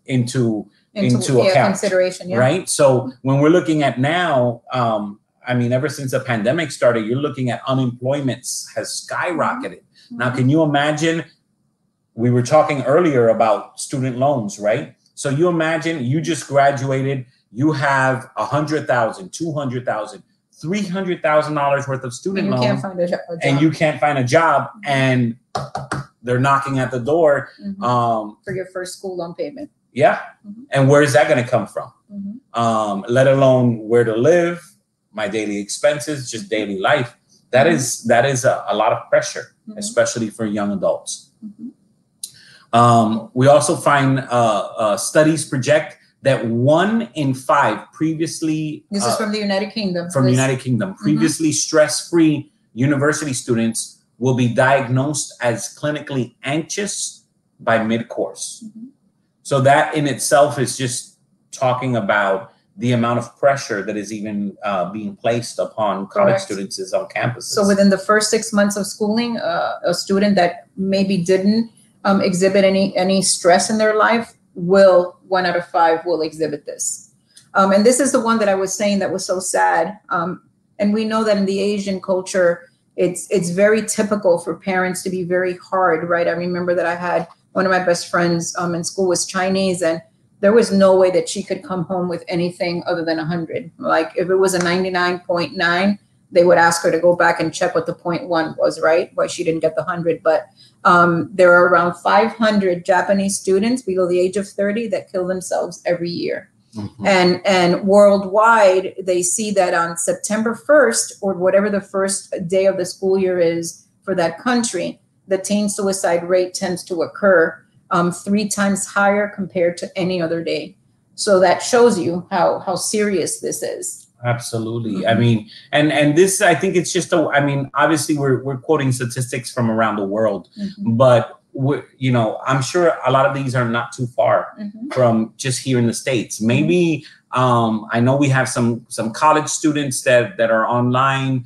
into account, consideration, right? So when we're looking at now, ever since the pandemic started, you're looking at unemployment has skyrocketed. Now, can you imagine we were talking earlier about student loans, right? So you imagine you just graduated, you have $100,000, $200,000, $300,000 worth of student loan, can't find a job. And you can't find a job, and they're knocking at the door for your first school loan payment. Yeah, and where is that going to come from? Let alone where to live, my daily expenses, just daily life. That is a lot of pressure, especially for young adults. We also find studies project that 1 in 5 previously... This is from the United Kingdom. From the United Kingdom. Previously stress-free university students will be diagnosed as clinically anxious by mid-course. So that in itself is just talking about the amount of pressure that is even being placed upon college students is on campuses. So within the first 6 months of schooling, a student that maybe didn't exhibit any stress in their life 1 out of 5 will exhibit this. And this is the one that I was saying that was so sad. And we know that in the Asian culture, it's very typical for parents to be very hard, right? I remember that I had one of my best friends in school was Chinese, and there was no way that she could come home with anything other than 100. Like if it was a 99.9, they would ask her to go back and check what the 0.1 was, right? Why she didn't get the 100. But there are around 500 Japanese students below the age of 30 that kill themselves every year. And worldwide, they see that on September 1st, or whatever the first day of the school year is for that country, the teen suicide rate tends to occur 3 times higher compared to any other day. So that shows you how serious this is. Absolutely. I mean, and this, I think it's just I mean, obviously we're quoting statistics from around the world, but you know, I'm sure a lot of these are not too far from just here in the States. Maybe I know we have some college students that are online.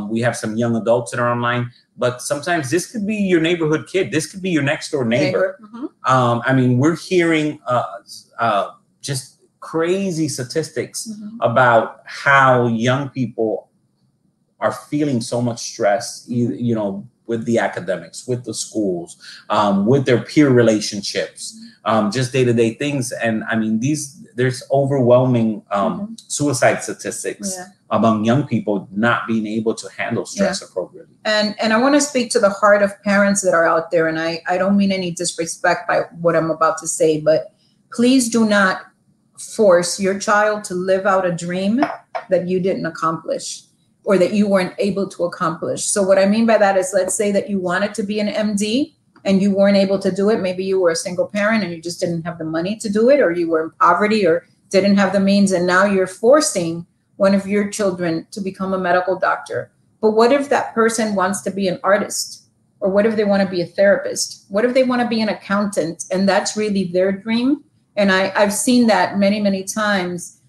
We have some young adults that are online, but sometimes this could be your neighborhood kid. This could be your next door neighbor. I mean, we're hearing just crazy statistics about how young people are feeling so much stress, you know, with the academics, with the schools, with their peer relationships, just day-to-day things. And I mean, there's overwhelming suicide statistics among young people not being able to handle stress appropriately. And I want to speak to the heart of parents that are out there. And I don't mean any disrespect by what I'm about to say, but please do not force your child to live out a dream that you didn't accomplish or that you weren't able to accomplish. So what I mean by that is, let's say that you wanted to be an MD and you weren't able to do it. Maybe you were a single parent and you just didn't have the money to do it, or you were in poverty or didn't have the means, and now you're forcing one of your children to become a medical doctor. But what if that person wants to be an artist? Or what if they want to be a therapist? What if they want to be an accountant and that's really their dream? And I've seen that many, many times,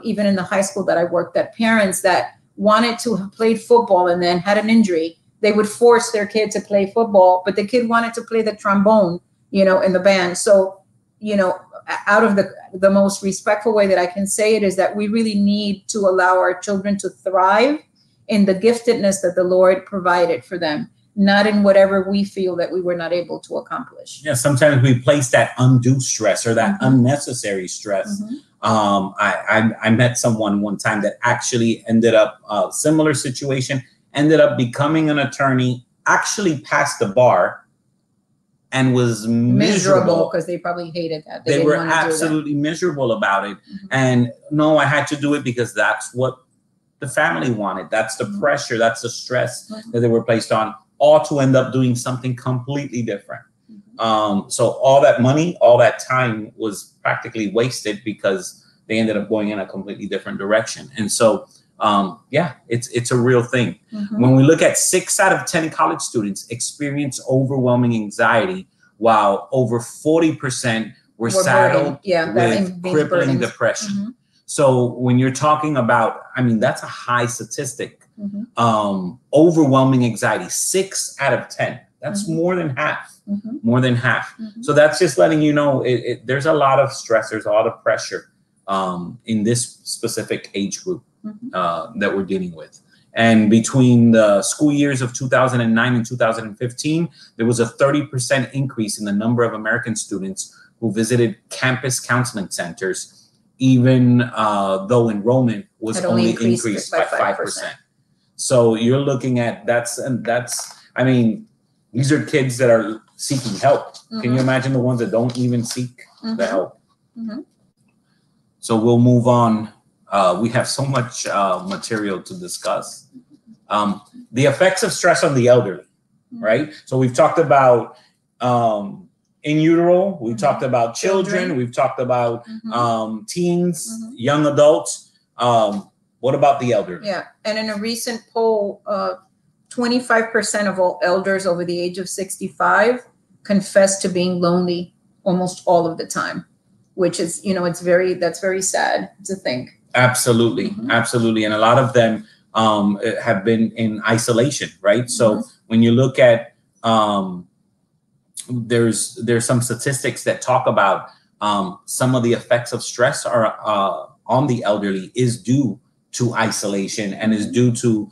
even in the high school that I worked at, parents that wanted to have played football and then had an injury, they would force their kid to play football, but the kid wanted to play the trombone, you know, in the band. So, you know, out of the most respectful way that I can say it is that we really need to allow our children to thrive in the giftedness that the Lord provided for them, not in whatever we feel that we were not able to accomplish. Yeah, sometimes we place that undue stress or that unnecessary stress. I met someone one time that actually ended up similar situation, ended up becoming an attorney, actually passed the bar, and was miserable because they probably hated that. They were absolutely miserable about it. And no, I had to do it because that's what the family wanted. That's the pressure. That's the stress that they were placed on, all to end up doing something completely different. So all that money, all that time was practically wasted because they ended up going in a completely different direction. And so, yeah, it's a real thing. When we look at 6 out of 10 college students experience overwhelming anxiety, while over 40% were saddled with crippling depression. So when you're talking about, I mean, that's a high statistic. Overwhelming anxiety, 6 out of 10. That's more than half. More than half. So that's just letting you know there's a lot of stress, there's a lot of pressure in this specific age group that we're dealing with. And between the school years of 2009 and 2015, there was a 30% increase in the number of American students who visited campus counseling centers, even though enrollment was only increased by 5%. So you're looking at I mean, these are kids that are seeking help. Can you imagine the ones that don't even seek the help? So we'll move on. We have so much material to discuss. The effects of stress on the elderly, right? So we've talked about in utero, we've talked about children, we've talked about teens, young adults. What about the elderly? Yeah, and in a recent poll, 25% of all elders over the age of 65 confess to being lonely almost all of the time, which is, that's very sad to think. Absolutely, absolutely. And a lot of them have been in isolation, right? So when you look at, there's some statistics that talk about some of the effects of stress are on the elderly is due to isolation and is due to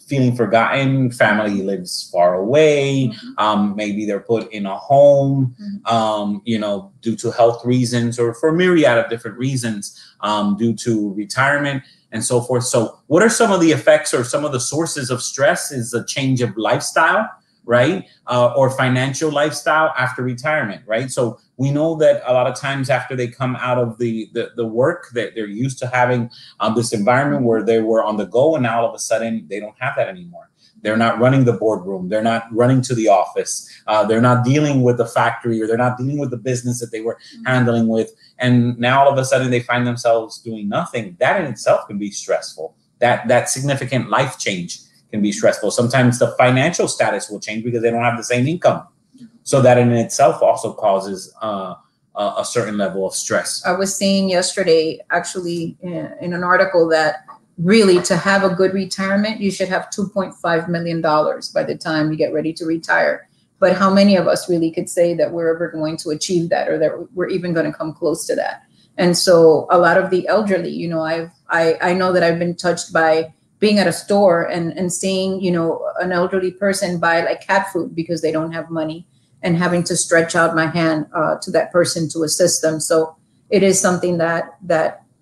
feeling forgotten. Family lives far away. Maybe they're put in a home, due to health reasons or for a myriad of different reasons, due to retirement and so forth. So what are some of the effects or some of the sources of stress? Is a change of lifestyle, right? Or financial lifestyle after retirement, right? So we know that a lot of times after they come out of the work, that they're used to having this environment where they were on the go, and now all of a sudden they don't have that anymore. They're not running the boardroom. They're not running to the office. They're not dealing with the factory, or they're not dealing with the business that they were handling with. And now all of a sudden they find themselves doing nothing. That in itself can be stressful. That significant life change can be stressful. Sometimes the financial status will change because they don't have the same income. So that in itself also causes a certain level of stress. I was seeing yesterday, actually, in an article that really to have a good retirement, you should have $2.5 million by the time you get ready to retire. But how many of us really could say that we're ever going to achieve that, or that we're even going to come close to that? And so a lot of the elderly, I know that I've been touched by being at a store and seeing, an elderly person buy like cat food because they don't have money, and having to stretch out my hand to that person to assist them. So it is something that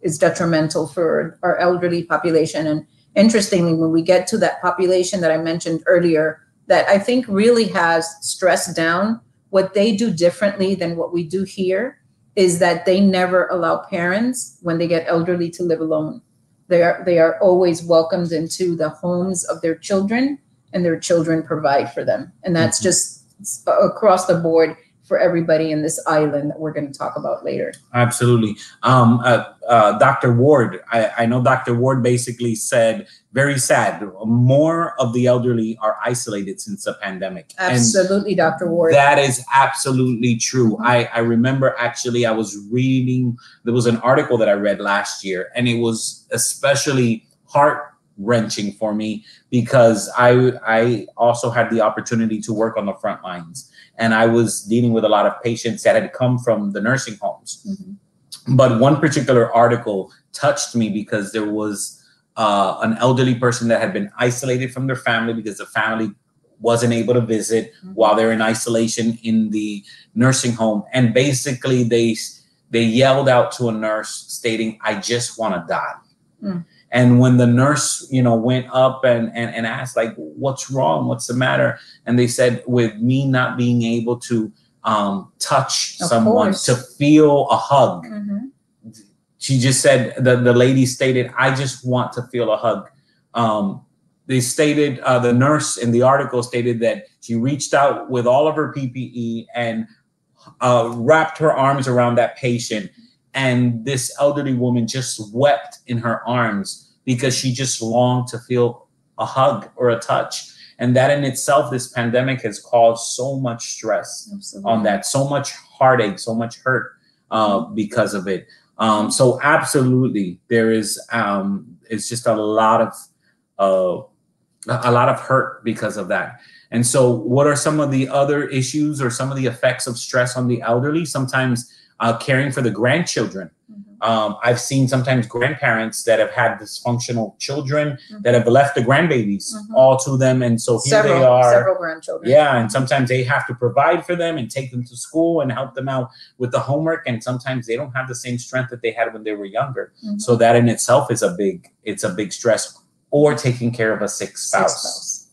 is detrimental for our elderly population. And interestingly, when we get to that population that I mentioned earlier, that I think really has stressed down, what they do differently than what we do here is that they never allow parents, when they get elderly, to live alone. They are always welcomed into the homes of their children, and their children provide for them. And that's just across the board for everybody in this island that we're going to talk about later. Absolutely. Dr. Ward, I know Dr. Ward basically said, very sad, more of the elderly are isolated since the pandemic. Absolutely, and Dr. Ward. That is absolutely true. I remember actually I was reading, there was an article that I read last year, and it was especially heart-wrenching for me because I also had the opportunity to work on the front lines. And I was dealing with a lot of patients that had come from the nursing homes. But one particular article touched me because there was an elderly person that had been isolated from their family because the family wasn't able to visit while they're in isolation in the nursing home. And basically they yelled out to a nurse stating, "I just want to die." And when the nurse, went up and asked, like, what's wrong? What's the matter? And they said, with me not being able to touch someone, to feel a hug. She just said, the lady stated, "I just want to feel a hug." They stated, the nurse in the article stated that she reached out with all of her PPE and wrapped her arms around that patient. And this elderly woman just wept in her arms because she just longed to feel a hug or a touch. And that in itself, this pandemic has caused so much stress on that, so much heartache, so much hurt because of it. So absolutely, there is it's just a lot of hurt because of that. And so what are some of the other issues or some of the effects of stress on the elderly? Sometimes caring for the grandchildren, I've seen sometimes grandparents that have had dysfunctional children that have left the grandbabies all to them. And so here they are. Several grandchildren. Yeah, and sometimes they have to provide for them and take them to school and help them out with the homework. And sometimes they don't have the same strength that they had when they were younger. So that in itself is a big stress. Or taking care of a sick spouse.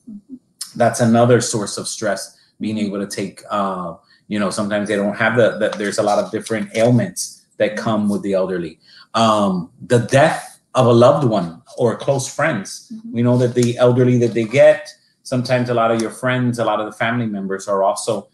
That's another source of stress, being able to take, sometimes they don't have there's a lot of different ailments that come with the elderly. The death of a loved one or close friends. We know that the elderly that they get, sometimes a lot of your friends, a lot of the family members are also,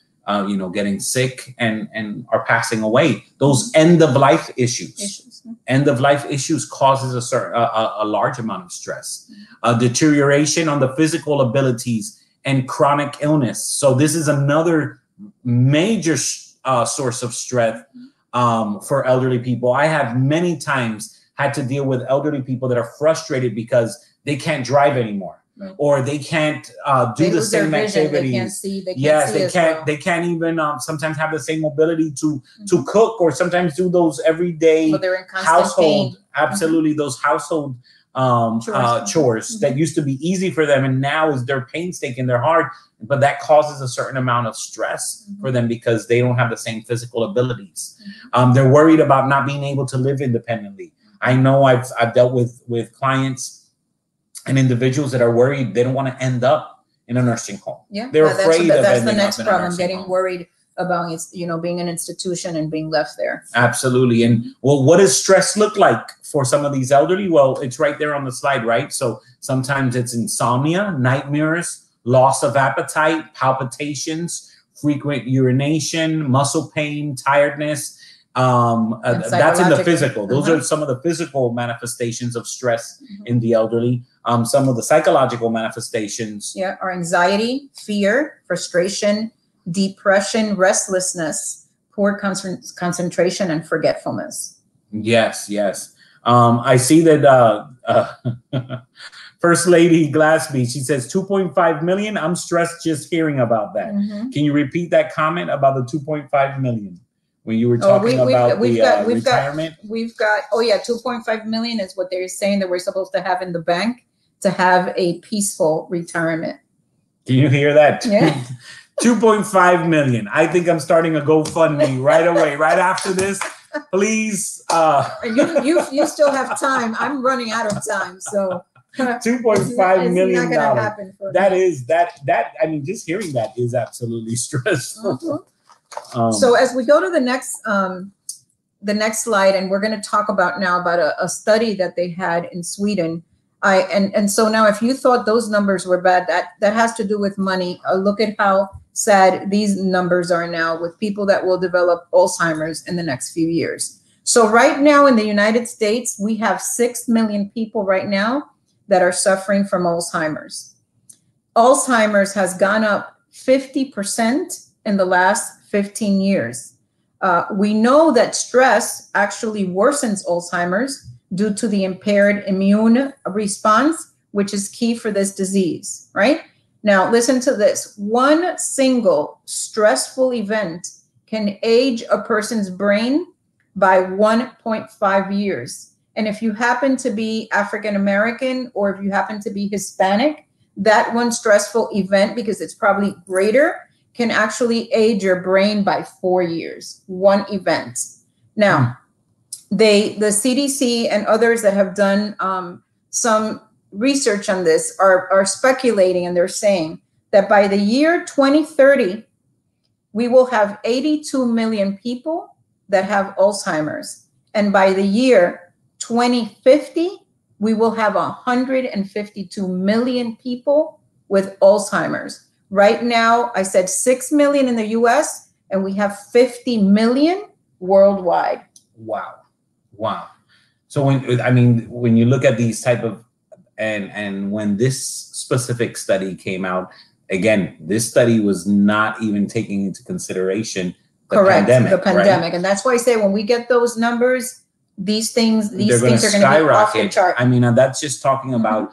getting sick and are passing away. Those end of life issues. End of life issues causes a large amount of stress. Deterioration on the physical abilities and chronic illness. So this is another major source of stress for elderly people. I have many times had to deal with elderly people that are frustrated because they can't drive anymore. Or they can't do the same activities. They can't see. They can't even sometimes have the same ability to cook, or sometimes do those everyday household. Absolutely, those household chores that used to be easy for them, and now is they're painstaking, they're hard, but that causes a certain amount of stress for them because they don't have the same physical abilities. They're worried about not being able to live independently. I know I've dealt with clients and individuals that are worried they don't want to end up in a nursing home. They're afraid of that's the next problem, getting worried about being an institution and being left there. Absolutely. And well, what does stress look like for some of these elderly? Well, it's right there on the slide, right? So sometimes it's insomnia, nightmares, loss of appetite, palpitations, frequent urination, muscle pain, tiredness. That's in the physical. Those are some of the physical manifestations of stress in the elderly. Some of the psychological manifestations are anxiety, fear, frustration, depression, restlessness, poor concentration, and forgetfulness. Yes. I see that First Lady Glassby, she says 2.5 million. I'm stressed just hearing about that. Can you repeat that comment about the 2.5 million? When you were talking about retirement? We've got 2.5 million is what they're saying that we're supposed to have in the bank to have a peaceful retirement. Can you hear that? Yeah. 2.5 million. I think I'm starting a GoFundMe right away, right after this. Please. You still have time. I'm running out of time, so. $2.5 million. It's not going to happen for that. I mean, just hearing that is absolutely stressful. So as we go to the next slide, and we're going to talk about a study that they had in Sweden. So now, if you thought those numbers were bad, that has to do with money. Look at how sad these numbers are now with people that will develop Alzheimer's in the next few years. So right now in the United States, we have 6 million people right now that are suffering from Alzheimer's. Alzheimer's has gone up 50% in the last 15 years. We know that stress actually worsens Alzheimer's due to the impaired immune response, which is key for this disease, right? Now, listen to this. One single stressful event can age a person's brain by 1.5 years. And if you happen to be African American, or if you happen to be Hispanic, that one stressful event, because it's probably greater, can actually age your brain by 4 years, one event. Now, the CDC and others that have done some research on this are speculating, and they're saying that by the year 2030, we will have 82 million people that have Alzheimer's. And by the year 2050, we will have 152 million people with Alzheimer's. Right now, I said 6 million in the US, and we have 50 million worldwide. Wow. So when you look at these type of, and when this specific study came out, again, this study was not even taking into consideration the pandemic. Right? And that's why I say when we get those numbers, these things are going to be off the chart. I mean, that's just talking about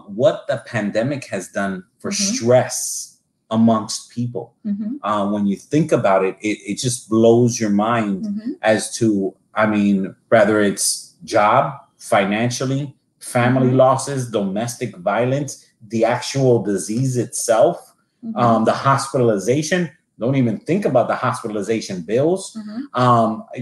what the pandemic has done for stress amongst people. When you think about it, it just blows your mind as to I mean, whether it's job, financially, family losses, domestic violence, the actual disease itself, the hospitalization. Don't even think about the hospitalization bills.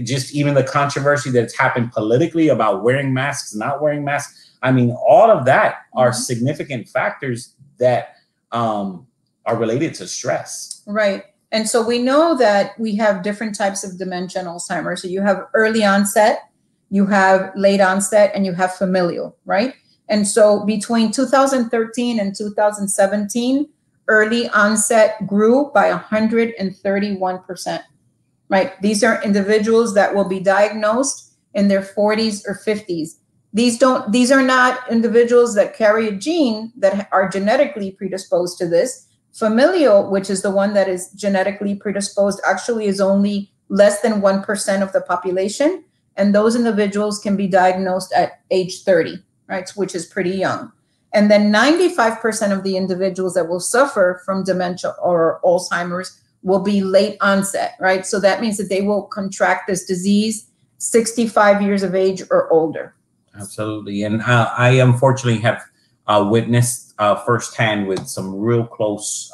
Just even the controversy that's happened politically about wearing masks, not wearing masks. I mean, all of that are significant factors that are related to stress. Right. And so we know that we have different types of dementia and Alzheimer's. So you have early onset, you have late onset, and you have familial, right? And so between 2013 and 2017, early onset grew by 131%, right? These are individuals that will be diagnosed in their 40s or 50s. These are not individuals that carry a gene that are genetically predisposed to this. Familial, which is the one that is genetically predisposed, actually is only less than 1% of the population. And those individuals can be diagnosed at age 30, right? Which is pretty young. And then 95% of the individuals that will suffer from dementia or Alzheimer's will be late onset, right? So that means that they will contract this disease 65 years of age or older. Absolutely. And I unfortunately have witnessed firsthand with some real close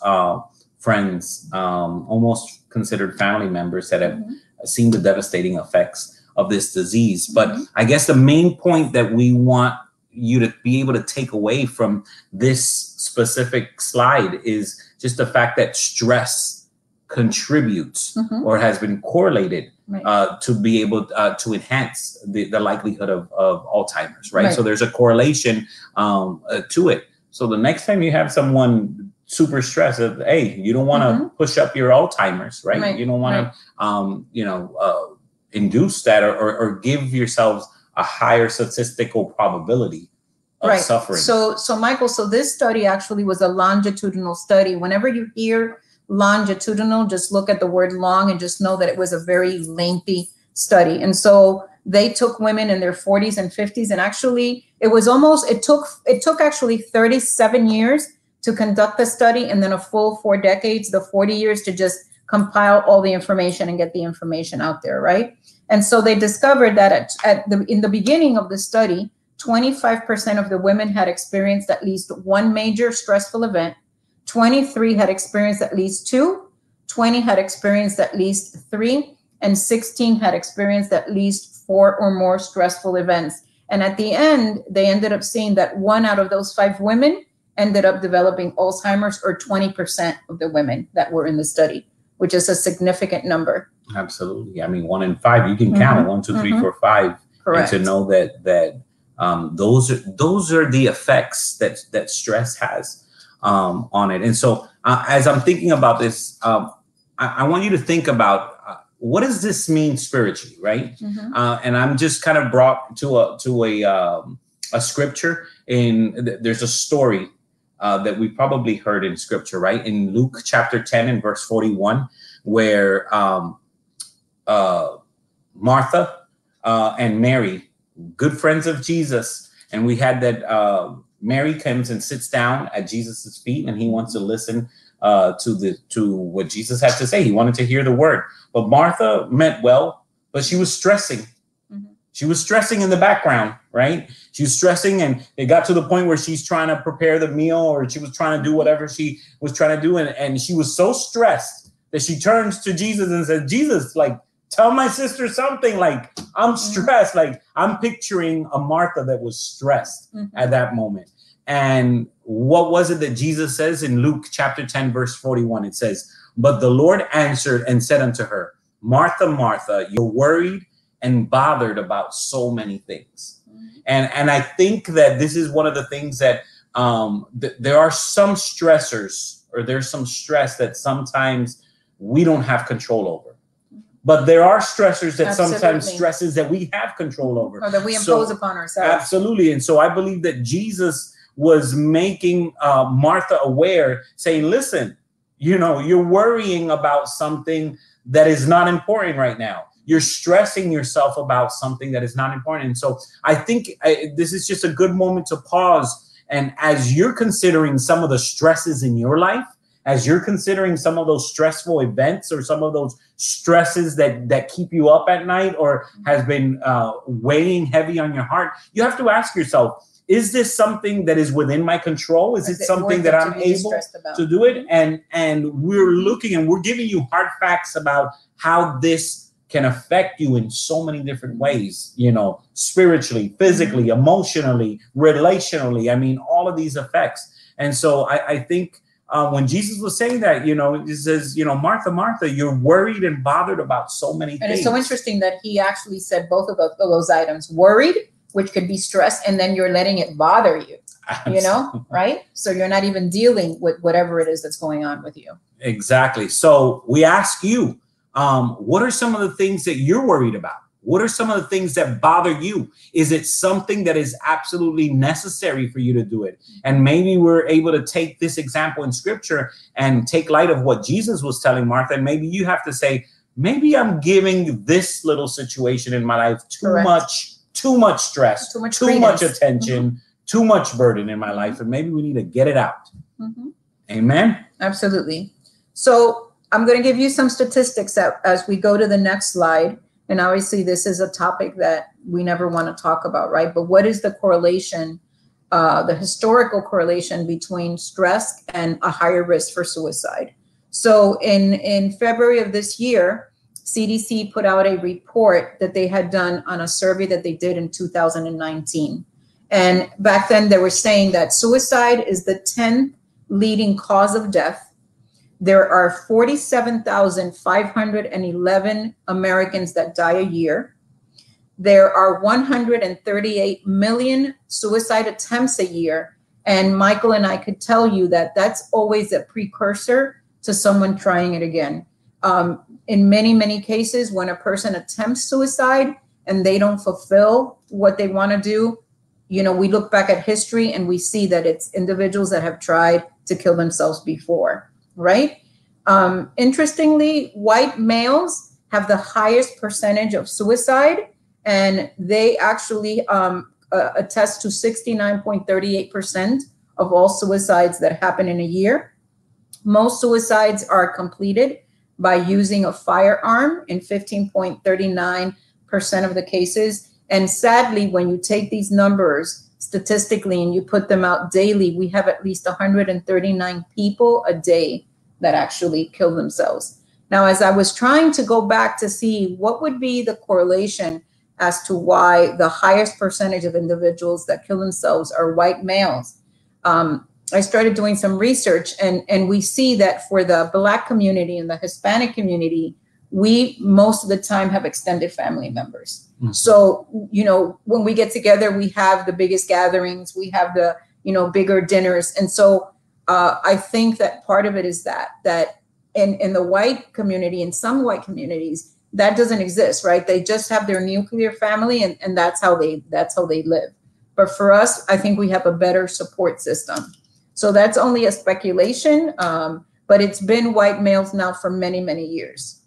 friends, almost considered family members, that have seen the devastating effects of this disease. But I guess the main point that we want you to be able to take away from this specific slide is just the fact that stress contributes or has been correlated to be able to enhance the likelihood of Alzheimer's, right? So there's a correlation to it. So the next time you have someone super stressed, hey, you don't want to push up your Alzheimer's, right? You don't want to, induce that or give yourselves a higher statistical probability of suffering. So Michael, so this study actually was a longitudinal study. Whenever you hear longitudinal, just look at the word long and just know that it was a very lengthy study. And so they took women in their 40s and 50s, and actually it took actually 37 years to conduct the study, and then a full 4 decades, the 40 years to just compile all the information and get the information out there, right? And so they discovered that in the beginning of the study, 25% of the women had experienced at least one major stressful event, 23 had experienced at least 2, 20 had experienced at least 3, and 16 had experienced at least 4 or more stressful events. And at the end, they ended up seeing that 1 out of those 5 women ended up developing Alzheimer's, or 20% of the women that were in the study, which is a significant number. Absolutely. I mean, 1 in 5, you can count 1, 2, 3, 4, 5. Correct. And to know that those are the effects that stress has on it. And so as I'm thinking about this, I want you to think about what does this mean spiritually, right? And I'm just kind of brought to a scripture. There's a story that we probably heard in scripture, right? In Luke chapter 10 and verse 41, where Martha and Mary, good friends of Jesus, and we had that Mary comes and sits down at Jesus's feet, and he wants to listen to what Jesus had to say. He wanted to hear the word. But Martha meant well, but she was stressing. She was stressing in the background, right? She was stressing, and it got to the point where she's trying to prepare the meal, or she was trying to do whatever she was trying to do. And she was so stressed that she turns to Jesus and says, Jesus, like, tell my sister something. Like, I'm stressed. Like, I'm picturing a Martha that was stressed at that moment. And what was it that Jesus says in Luke chapter 10, verse 41? It says, but the Lord answered and said unto her, Martha, Martha, you're worried and bothered about so many things. And I think that this is one of the things that there are some stressors, or there's some stress that sometimes we don't have control over. But there are stressors that sometimes stresses that we have control over. Or that we impose upon ourselves. Absolutely. And so I believe that Jesus was making Martha aware, saying, listen, you're worrying about something that is not important right now. You're stressing yourself about something that is not important. And so I think this is just a good moment to pause. And as you're considering some of the stresses in your life, as you're considering some of those stressful events or some of those stresses that keep you up at night or has been weighing heavy on your heart, you have to ask yourself, is this something that is within my control? Is it something that I'm able to do it? And we're looking and we're giving you hard facts about how this can affect you in so many different ways, you know, spiritually, physically, emotionally, relationally. I mean, all of these effects. And so I think when Jesus was saying that, you know, he says, you know, Martha, Martha, you're worried and bothered about so many things. And it's so interesting that he actually said both of those items, worried, which could be stress, and then you're letting it bother you, you know, right? So you're not even dealing with whatever it is that's going on with you. Exactly. So we ask you, what are some of the things that you're worried about? What are some of the things that bother you? Is it something that is absolutely necessary for you to do it? And maybe we're able to take this example in scripture and take light of what Jesus was telling Martha. And maybe you have to say, maybe I'm giving this little situation in my life too much stress, too much attention, too much burden in my life. And maybe we need to get it out. Amen. Absolutely. So I'm going to give you some statistics as we go to the next slide. And obviously, this is a topic that we never want to talk about, right? But what is the correlation, the historical correlation between stress and a higher risk for suicide? So in February of this year, CDC put out a report that they had done on a survey that they did in 2019. And back then, they were saying that suicide is the 10th leading cause of death. There are 47,511 Americans that die a year. There are 138 million suicide attempts a year. And Michael and I could tell you that that's always a precursor to someone trying it again. In many, many cases, when a person attempts suicide and they don't fulfill what they want to do, you know, we look back at history and we see that it's individuals that have tried to kill themselves before. Right? Interestingly, white males have the highest percentage of suicide, and they actually attest to 69.38% of all suicides that happen in a year. Most suicides are completed by using a firearm in 15.39% of the cases. And sadly, when you take these numbers statistically and you put them out daily, we have at least 139 people a day that actually kill themselves. Now, as I was trying to go back to see what would be the correlation as to why the highest percentage of individuals that kill themselves are white males, I started doing some research, and we see that for the Black community and the Hispanic community, we most of the time have extended family members. So, you know, when we get together, we have the biggest gatherings, we have the, you know, bigger dinners. And so I think that part of it is that in the white community, in some white communities, that doesn't exist, right? They just have their nuclear family, and that's how they live. But for us, I think we have a better support system. So that's only a speculation, but it's been white males now for many, many years.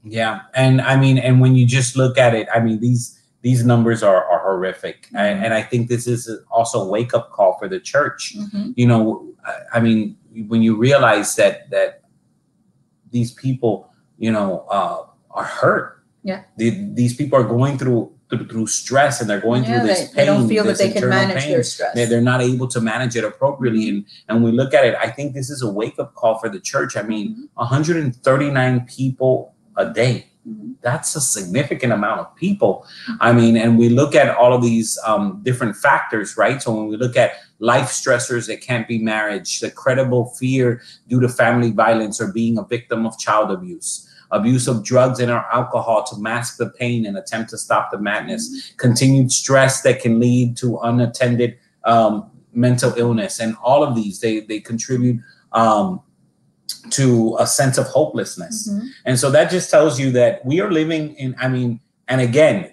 Yeah, and I mean, and when you just look at it, I mean, these numbers are horrific, and I think this is also a wake up call for the church. You know, I mean, when you realize that these people, you know, are hurt. Yeah, these people are going through stress, and they're going through this pain. They don't feel that they can manage their stress. They're not able to manage it appropriately. And we look at it, I think this is a wake up call for the church. I mean, 139 people a day. That's a significant amount of people. I mean, and we look at all of these different factors, right? So when we look at life stressors, it can't be marriage, the credible fear due to family violence or being a victim of child abuse, abuse of drugs and or alcohol to mask the pain and attempt to stop the madness, continued stress that can lead to unattended mental illness. And all of these, they contribute to a sense of hopelessness. And so that just tells you that we are living in, I mean, and again,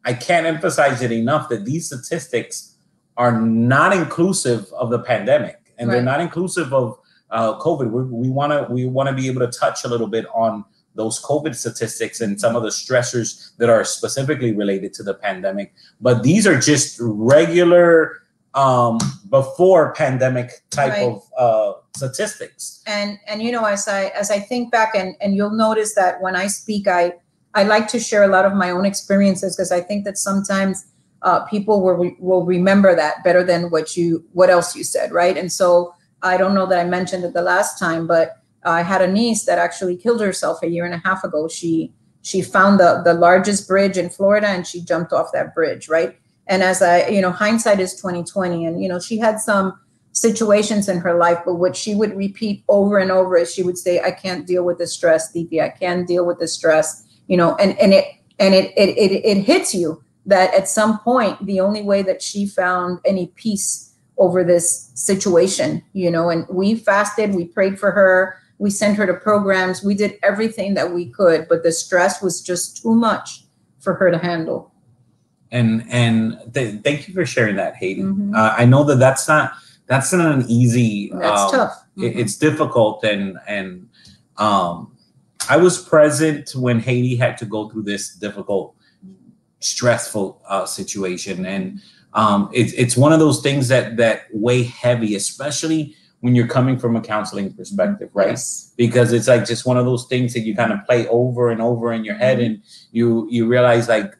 I can't emphasize it enough that these statistics are not inclusive of the pandemic, and they're not inclusive of COVID. We want to be able to touch a little bit on those COVID statistics and some of the stressors that are specifically related to the pandemic. But these are just regular before pandemic type of statistics. And you know, as I think back, and you'll notice that when I speak, I like to share a lot of my own experiences, because I think that sometimes people will remember that better than what else you said, right? And so I don't know that I mentioned it the last time, but I had a niece that actually killed herself 1.5 years ago. She found the largest bridge in Florida, and she jumped off that bridge, right? And as hindsight is 20/20, and she had some situations in her life, but what she would repeat over and over is she would say, "I can't deal with the stress, Deepy. I can't deal with the stress." And it hits you that at some point the only way that she found any peace over this situation, and we fasted, we prayed for her, we sent her to programs, we did everything that we could, but the stress was just too much for her to handle. And thank you for sharing that, Haiti. Mm-hmm. I know that's not an easy. That's tough. Mm-hmm. It's difficult, and I was present when Haiti had to go through this difficult, stressful situation, and it's one of those things that weigh heavy, especially when you're coming from a counseling perspective, right? Yes. Because it's like just one of those things that you kind of play over and over in your head, and you realize, like,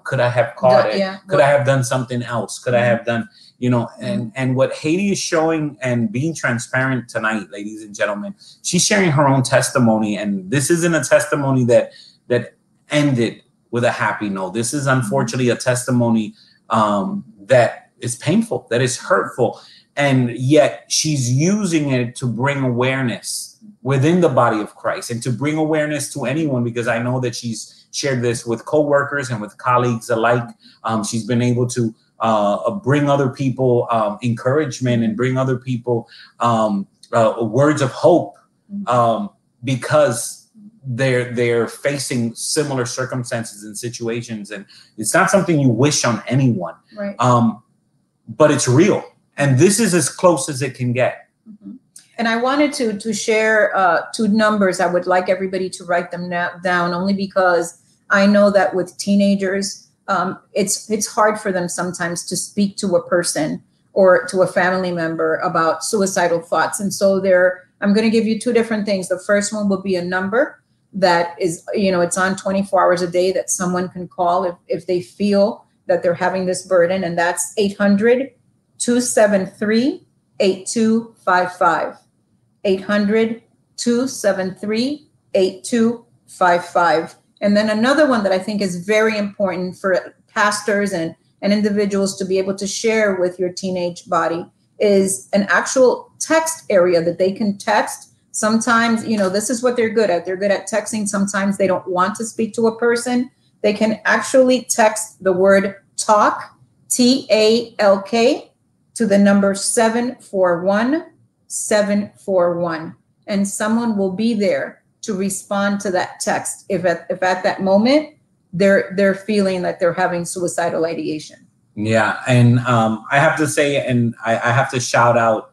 could I have caught it? Yeah. Could I have done something else? Could I have done, and what Haiti is showing and being transparent tonight, ladies and gentlemen, she's sharing her own testimony. And this isn't a testimony that ended with a happy note. This is unfortunately a testimony that is painful, that is hurtful. And yet she's using it to bring awareness within the body of Christ and to bring awareness to anyone, because I know that she's shared this with coworkers and with colleagues alike. She's been able to bring other people encouragement and bring other people words of hope because they're facing similar circumstances and situations. And it's not something you wish on anyone, right? But it's real. And this is as close as it can get. Mm-hmm. And I wanted to share 2 numbers. I would like everybody to write them down, only because I know that with teenagers, it's hard for them sometimes to speak to a person or to a family member about suicidal thoughts. And so I'm going to give you 2 different things. The first one will be a number that is, it's on 24 hours a day that someone can call if they feel that they're having this burden. And that's 800-273-8255. 800-273-8255. And then another one that I think is very important for pastors and individuals to be able to share with your teenage body is an actual text area that they can text. Sometimes, this is what they're good at. They're good at texting. Sometimes they don't want to speak to a person. They can actually text the word talk, TALK, to the number 741-741. And someone will be there to respond to that text if at that moment they're feeling that they're having suicidal ideation. Yeah, and I have to say, and I have to shout out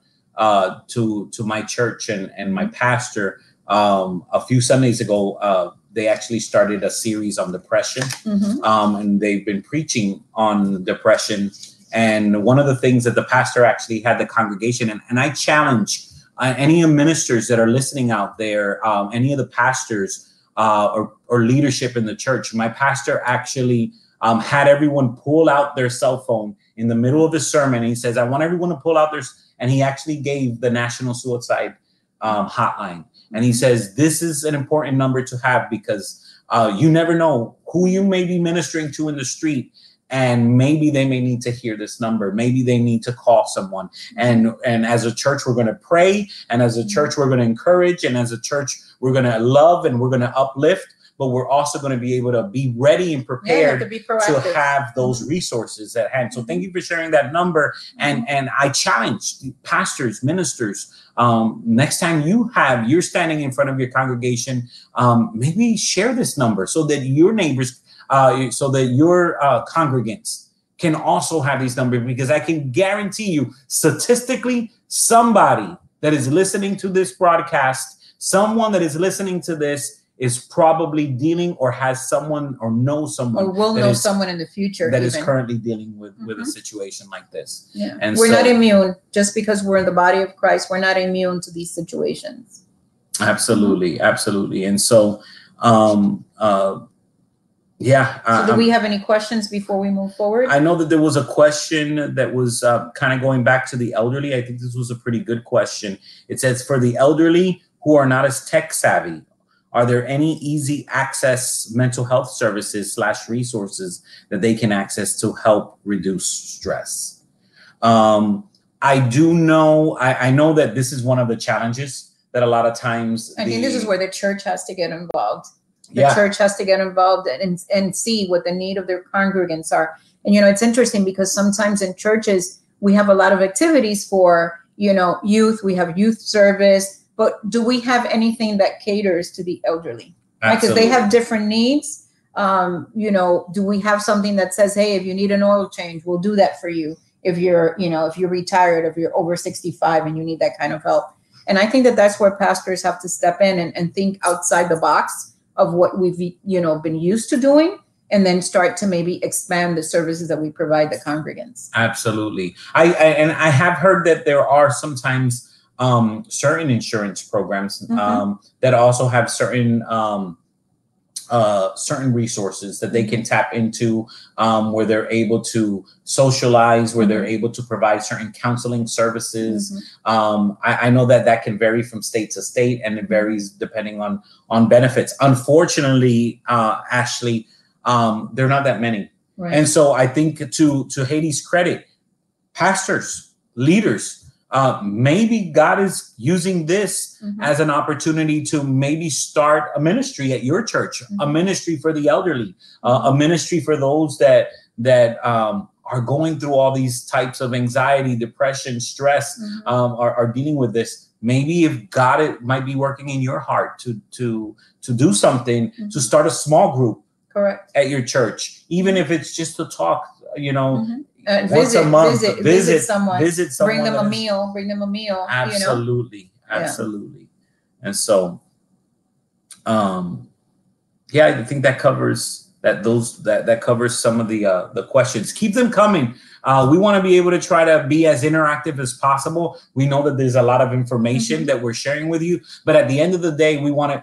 to my church and my pastor. A few Sundays ago, they actually started a series on depression, and they've been preaching on depression. And one of the things that the pastor actually had the congregation, and I challenge any ministers that are listening out there, any of the pastors or leadership in the church. My pastor actually had everyone pull out their cell phone in the middle of the sermon. He says, I want everyone to pull out and he actually gave the National Suicide Hotline. And he says, this is an important number to have because you never know who you may be ministering to in the street. And maybe they may need to hear this number. Maybe they need to call someone. And as a church, we're going to pray. And as a church, we're going to encourage. And as a church, we're going to love and we're going to uplift. But we're also going to be able to be ready and prepared to have those resources at hand. So thank you for sharing that number. And I challenge pastors, ministers, next time you're standing in front of your congregation, maybe share this number so that your neighbors, so that your congregants can also have these numbers, because I can guarantee you statistically, somebody that is listening to this broadcast, someone that is listening to this is probably dealing or has someone or knows someone or will know someone in the future that is currently dealing with a situation like this. Yeah. And we're not immune. Just because we're in the body of Christ, we're not immune to these situations. Absolutely. Absolutely. And so, yeah. So do we have any questions before we move forward? I know that there was a question that was kind of going back to the elderly. I think this was a pretty good question. It says, for the elderly who are not as tech savvy, are there any easy access mental health services / resources that they can access to help reduce stress? I do know, I know that this is one of the challenges that a lot of times. I think this is where the church has to get involved. The church has to get involved and see what the need of their congregants are. And, you know, it's interesting because sometimes in churches, we have a lot of activities for, you know, youth. We have youth service. But do we have anything that caters to the elderly? Right? Because they have different needs. You know, do we have something that says, hey, if you need an oil change, we'll do that for you. If you're, you know, if you're retired, if you're over 65 and you need that kind of help. And I think that that's where pastors have to step in and think outside the box of what we've, you know, been used to doing, and then start to maybe expand the services that we provide the congregants. Absolutely. I have heard that there are sometimes certain insurance programs that also have certain certain resources that they can tap into, where they're able to socialize, where they're able to provide certain counseling services. I know that that can vary from state to state, and it varies depending on benefits. Unfortunately, Ashley, there are not that many. Right. And so I think to Heidi's credit, pastors, leaders, maybe God is using this as an opportunity to maybe start a ministry at your church, a ministry for the elderly, a ministry for those that are going through all these types of anxiety, depression, stress, are dealing with this. Maybe if God might be working in your heart to do something, to start a small group at your church, even if it's just to talk, you know, once a month, visit someone, bring them a meal. Absolutely. You know? Absolutely. And so, yeah, I think that covers that covers some of the questions. Keep them coming. We want to be able to try to be as interactive as possible. We know that there's a lot of information that we're sharing with you, but at the end of the day, we want to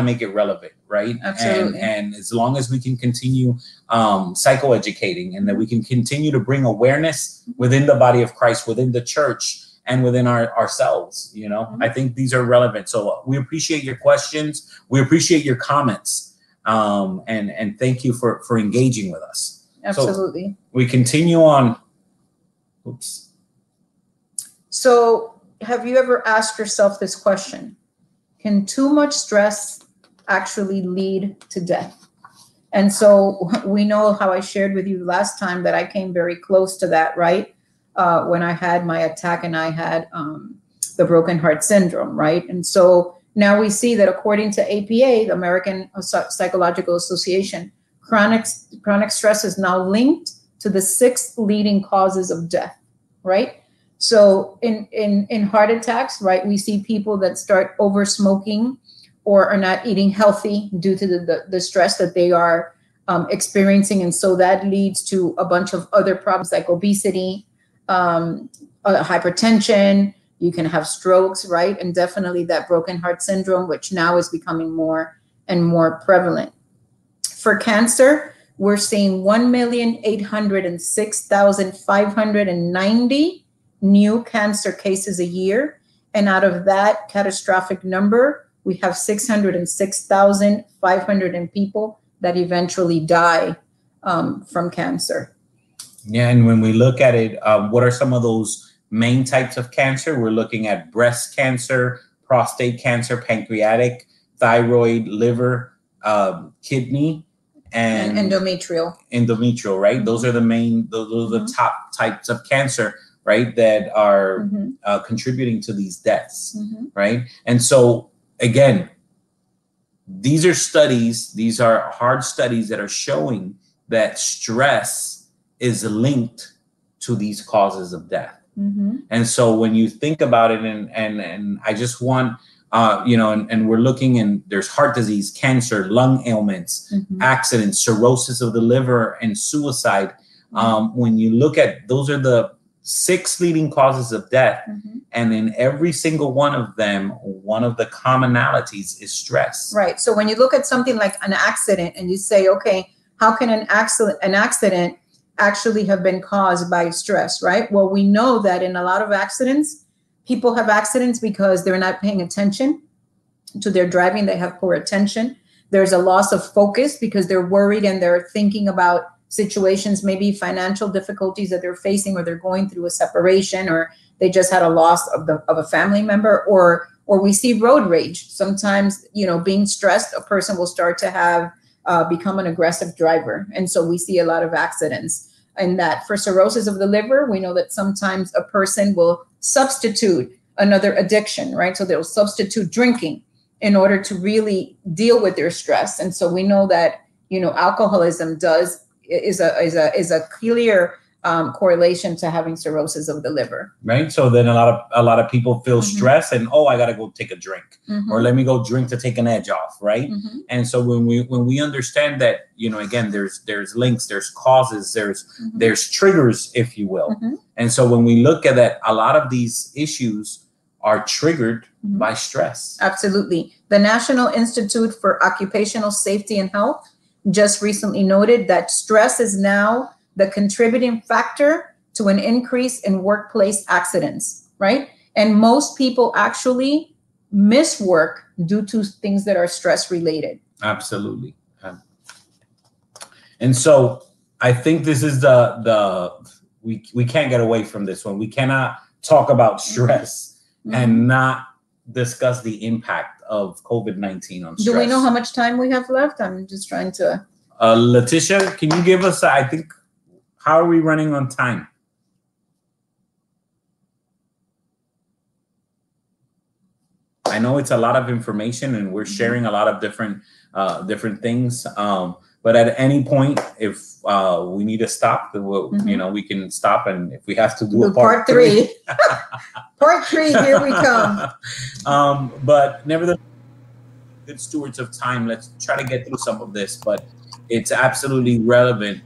make it relevant, right? Absolutely. And as long as we can continue psychoeducating, and that we can continue to bring awareness within the body of Christ, within the church, and within ourselves, you know, I think these are relevant. So we appreciate your questions. We appreciate your comments. And thank you for engaging with us. Absolutely. So we continue on. Oops. So have you ever asked yourself this question? Can too much stress actually lead to death? And so we know how I shared with you last time that I came very close to that, right? When I had my attack and I had the broken heart syndrome, right? And so now we see that according to APA, the American Psychological Association, chronic stress is now linked to the 6th leading causes of death, right? So in heart attacks, right, we see people that start over smoking or are not eating healthy due to the stress that they are experiencing. And so that leads to a bunch of other problems like obesity, hypertension. You can have strokes, right? And definitely that broken heart syndrome, which now is becoming more and more prevalent. For cancer, we're seeing 1,806,590 new cancer cases a year. And out of that catastrophic number, we have 606,500 people that eventually die from cancer. Yeah, and when we look at it, what are some of those main types of cancer? We're looking at breast cancer, prostate cancer, pancreatic, thyroid, liver, kidney, and endometrial. Endometrial, right? Those are the main, those are the top types of cancer, right, that are contributing to these deaths, right? And so, again, these are studies, these are hard studies that are showing that stress is linked to these causes of death. And so when you think about it, and I just want and we're looking, and there's heart disease, cancer, lung ailments, accidents, cirrhosis of the liver, and suicide. When you look at, those are the 6 leading causes of death. And in every single one of them, one of the commonalities is stress. Right. So when you look at something like an accident and you say, okay, how can an accident actually have been caused by stress, right? Well, we know that in a lot of accidents, people have accidents because they're not paying attention to their driving. They have poor attention. There's a loss of focus because they're worried and they're thinking about situations, maybe financial difficulties that they're facing, or they're going through a separation, or they just had a loss of a family member, or we see road rage. Sometimes, being stressed, a person will start to have become an aggressive driver. And so we see a lot of accidents. And that for cirrhosis of the liver, we know that sometimes a person will substitute another addiction, right? So they'll substitute drinking in order to really deal with their stress. And so we know that, alcoholism is a clear correlation to having cirrhosis of the liver. Right. So then a lot of people feel stress and, I got to go take a drink, or let me go drink to take an edge off. Right. And so when we understand that, again, there's links, there's causes, there's triggers, if you will. And so when we look at that, a lot of these issues are triggered by stress. Absolutely. The National Institute for Occupational Safety and Health just recently noted that stress is now the contributing factor to an increase in workplace accidents, right? And most people actually miss work due to things that are stress related. Absolutely. And so I think this is we can't get away from this one. We cannot talk about stress and not discuss the impact of COVID-19 on stress. Do we know how much time we have left? I'm just trying to. Letitia, can you give us, how are we running on time? I know it's a lot of information and we're sharing a lot of different things. But at any point, if we need to stop, we can stop. And if we have to do a part 3. Part 3, here we come. But nevertheless, good stewards of time. Let's try to get through some of this, but it's absolutely relevant.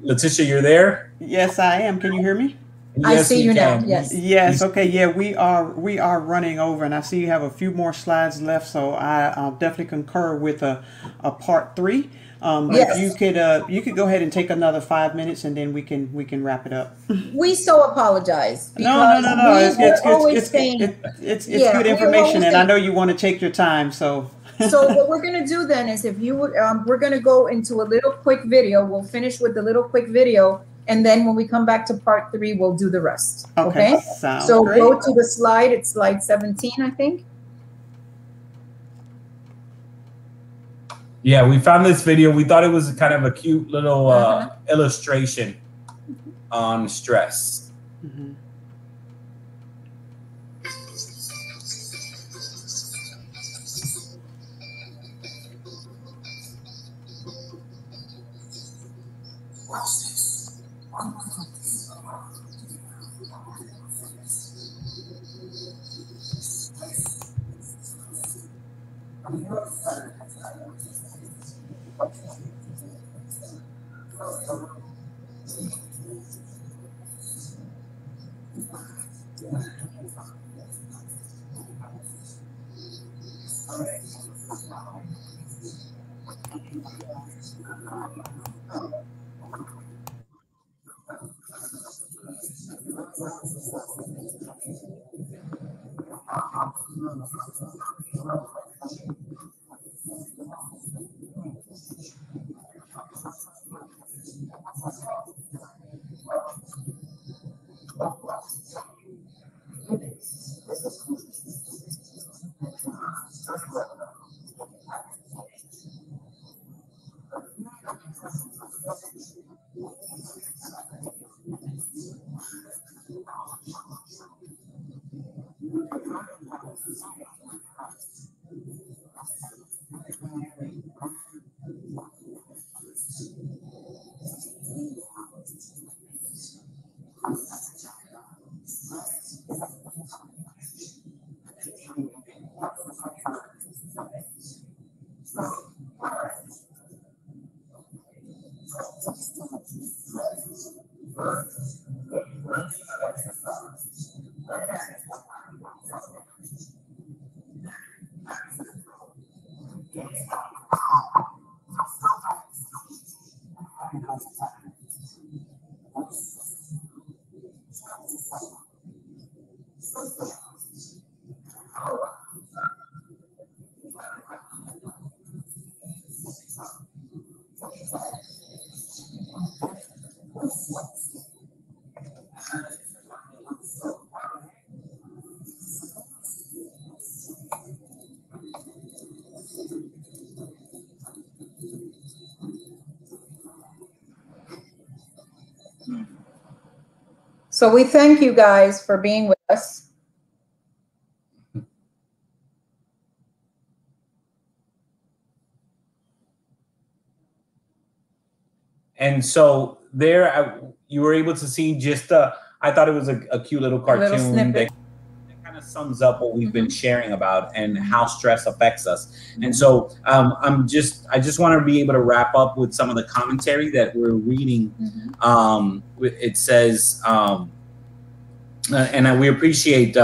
Letitia, you're there? Yes, I am. Can you hear me? I see you now. Yes. Yes. Okay. Yeah, we are running over, and I see you have a few more slides left. So I'll definitely concur with a part 3. But if you could go ahead and take another 5 minutes, and then we can wrap it up. We so apologize. No. It's good information, and I know you want to take your time. So what we're going to do then is, if you would, we're going to go into a little quick video. We'll finish with the little quick video. And then when we come back to part 3, we'll do the rest. Okay? So great. Go to the slide. It's slide 17, I think. Yeah, we found this video. We thought it was kind of a cute little illustration on stress. So we thank you guys for being with us. And so there, you were able to see just I thought it was a cute little cartoon that kind of sums up what we've been sharing about and how stress affects us. And so I just want to be able to wrap up with some of the commentary that we're reading. It says, and we appreciate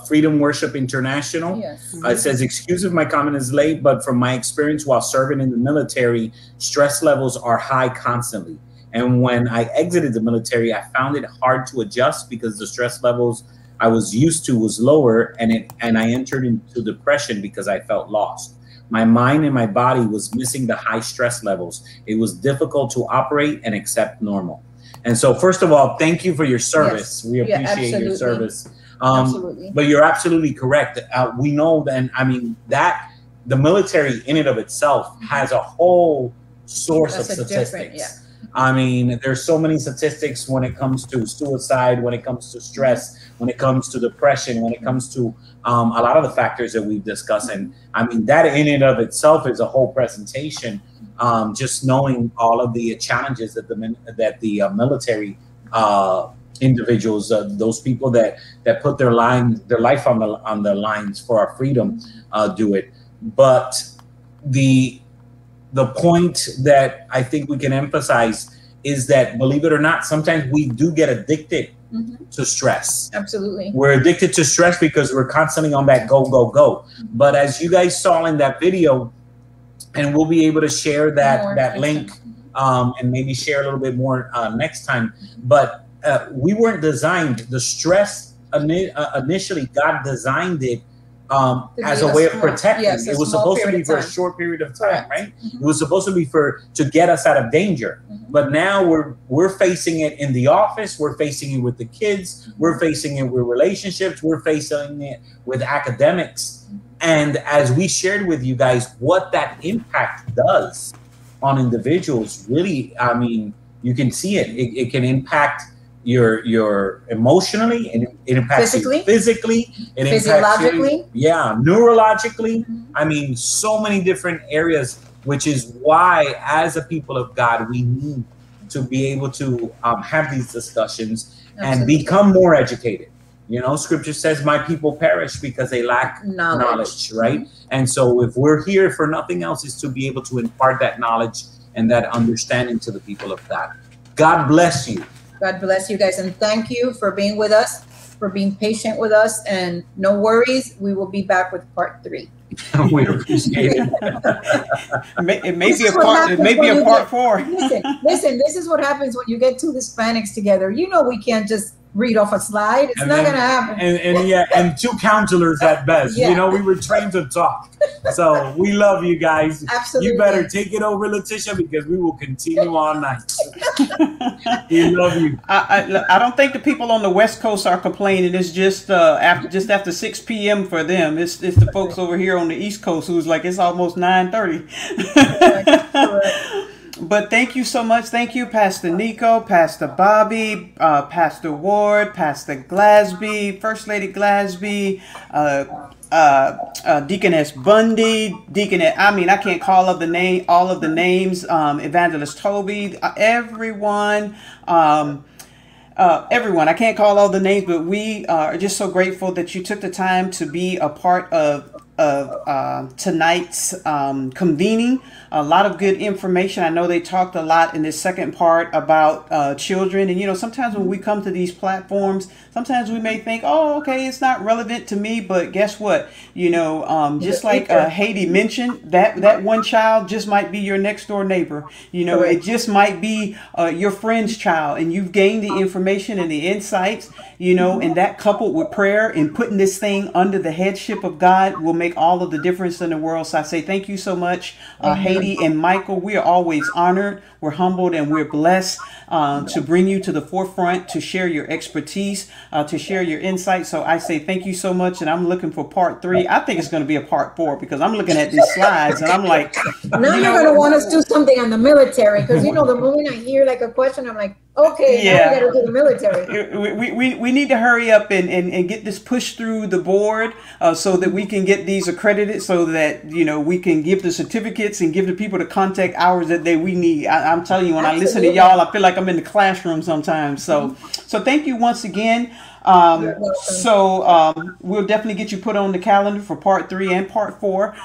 Freedom Worship International. Yes. It says, excuse if my comment is late, but from my experience while serving in the military, stress levels are high constantly. And when I exited the military, I found it hard to adjust because the stress levels I was used to was lower, and I entered into depression because I felt lost. My mind and my body was missing the high stress levels. It was difficult to operate and accept normal. And so, first of all, thank you for your service. Yes. We appreciate your service. Absolutely. But you're absolutely correct. We know that, I mean, that the military in and of itself has a whole source of statistics. I mean, there's so many statistics when it comes to suicide, when it comes to stress, when it comes to depression, when it comes to a lot of the factors that we've discussed. And I mean, that in and of itself is a whole presentation. Just knowing all of the challenges that the military individuals, those people that put their life on the lines for our freedom, do it. But the point that I think we can emphasize is that, believe it or not, sometimes we do get addicted to stress. Absolutely. We're addicted to stress because we're constantly on that go, go, go. But as you guys saw in that video, and we'll be able to share that link and maybe share a little bit more next time. But we weren't designed, the stress initially, God designed it as a way of protecting. Yes, it was supposed to be for a short period of time, right? It was supposed to be to get us out of danger. But now we're facing it in the office, we're facing it with the kids, we're facing it with relationships, we're facing it with academics. And as we shared with you guys, what that impact does on individuals, really, I mean, you can see it. It can impact your emotionally, and it impacts you physically, it physiologically, neurologically. I mean, so many different areas, which is why, as a people of God, we need to be able to have these discussions and become more educated. You know, Scripture says, my people perish because they lack knowledge, right? And so if we're here for nothing else, is to be able to impart that knowledge and that understanding to the people of God. God bless you. God bless you guys. And thank you for being with us, for being patient with us. And no worries, we will be back with part 3. We appreciate it. It may be a part. It may be a part 4. Listen. This is what happens when you get two Hispanics together. You know, we can't just read off a slide. It's not going to happen. And 2 counselors at best. Yeah. You know, we were trained to talk. So we love you guys. Absolutely. You better take it over, Letitia, because we will continue all night. We love you. I don't think the people on the West Coast are complaining. It's just after 6 p.m. for them. It's the folks over here on the East Coast who's like, it's almost 9:30. Correct. But thank you so much. Thank you, Pastor Nico, Pastor Bobby, Pastor Ward, Pastor Glasby, First Lady Glasby, Deaconess Bundy, Deaconess, I can't call all of the names, Evangelist Toby, everyone, I can't call all the names, but we are just so grateful that you took the time to be a part of tonight's convening. A lot of good information. I know they talked a lot in this second part about children. And, you know, sometimes when we come to these platforms, sometimes we may think, oh, okay, it's not relevant to me. But guess what? You know, just like Haiti mentioned, that one child just might be your next door neighbor. You know, it just might be your friend's child. And you've gained the information and the insights, you know, and that coupled with prayer and putting this thing under the headship of God will make all of the difference in the world. So I say thank you so much, Haiti and Michael. We are always honored, we're humbled, and we're blessed to bring you to the forefront, to share your expertise, to share your insights. So I say thank you so much, and I'm looking for part 3. I think it's going to be a part 4 because I'm looking at these slides and I'm like, now you're going to want us to do something on the military, because you know the moment I hear like a question, I'm like, okay, now we got to do the military. We need to hurry up and get this pushed through the board so that we can get these accredited, so that, you know, we can give the certificates and give the people the contact hours that we need. I'm telling you, when I listen to y'all, I feel like I'm in the classroom sometimes. So thank you once again. We'll definitely get you put on the calendar for part 3 and part 4.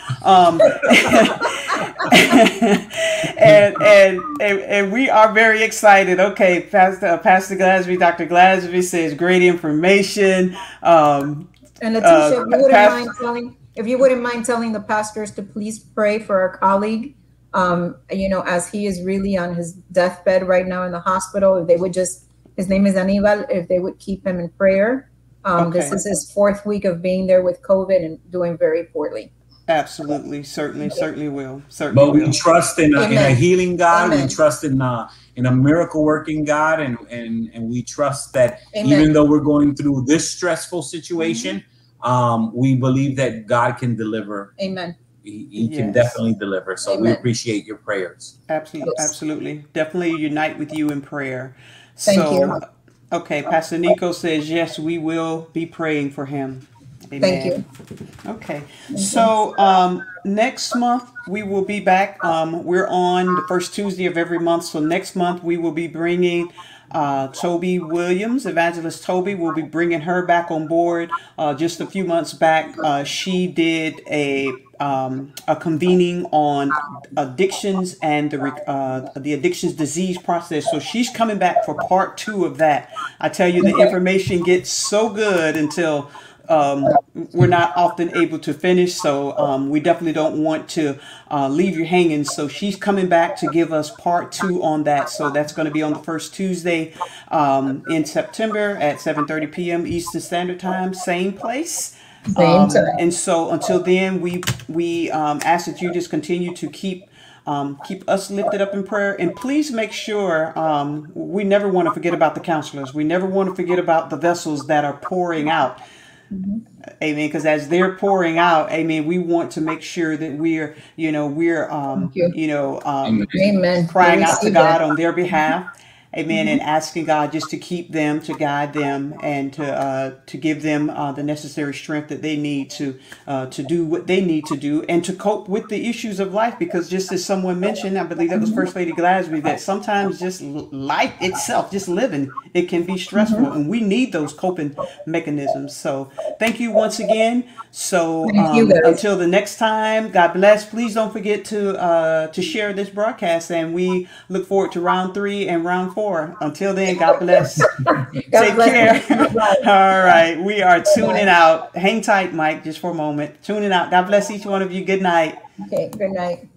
And we are very excited. Okay, Pastor Glasby, Dr. Glasby says great information. And Letitia, if you wouldn't mind telling the pastors to please pray for our colleague, you know, as he is really on his deathbed right now in the hospital. If they would just, his name is Anibal, if they would keep him in prayer. This is his 4th week of being there with COVID and doing very poorly. Absolutely, certainly will. But we trust in a healing God. Amen. We trust in a miracle working God, and we trust that even though we're going through this stressful situation, we believe that God can deliver. Amen. He can definitely deliver. So we appreciate your prayers. Absolutely. Definitely unite with you in prayer. Thank you. Okay, Pastor Nico says, yes, we will be praying for him. Amen. Thank you. Okay, so next month we will be back. We're on the first Tuesday of every month. So next month we will be bringing Toby Williams, Evangelist Toby. We'll be bringing her back on board. Just a few months back, she did a convening on addictions and the addictions disease process. So she's coming back for part 2 of that. I tell you, the information gets so good until we're not often able to finish. So we definitely don't want to leave you hanging. So she's coming back to give us part 2 on that. So that's going to be on the first Tuesday in September at 7:30 p.m. Eastern Standard Time, same place. And so until then, we ask that you just continue to keep us lifted up in prayer, and please make sure we never want to forget about the counselors. We never want to forget about the vessels that are pouring out. Amen. Because as they're pouring out, amen, we want to make sure that we're crying out to God on their behalf. Amen. And asking God just to keep them, to guide them, and to give them the necessary strength that they need to do what they need to do, and to cope with the issues of life. Because just as someone mentioned, I believe that was First Lady Glasby, that sometimes just life itself, just living, it can be stressful, and we need those coping mechanisms. So thank you once again. So until the next time, God bless. Please don't forget to share this broadcast, and we look forward to round 3 and round 4. Until then, God bless. Take care. All right. We are tuning out. Hang tight, Mike, just for a moment. Tuning out. God bless each one of you. Good night. Okay. Good night.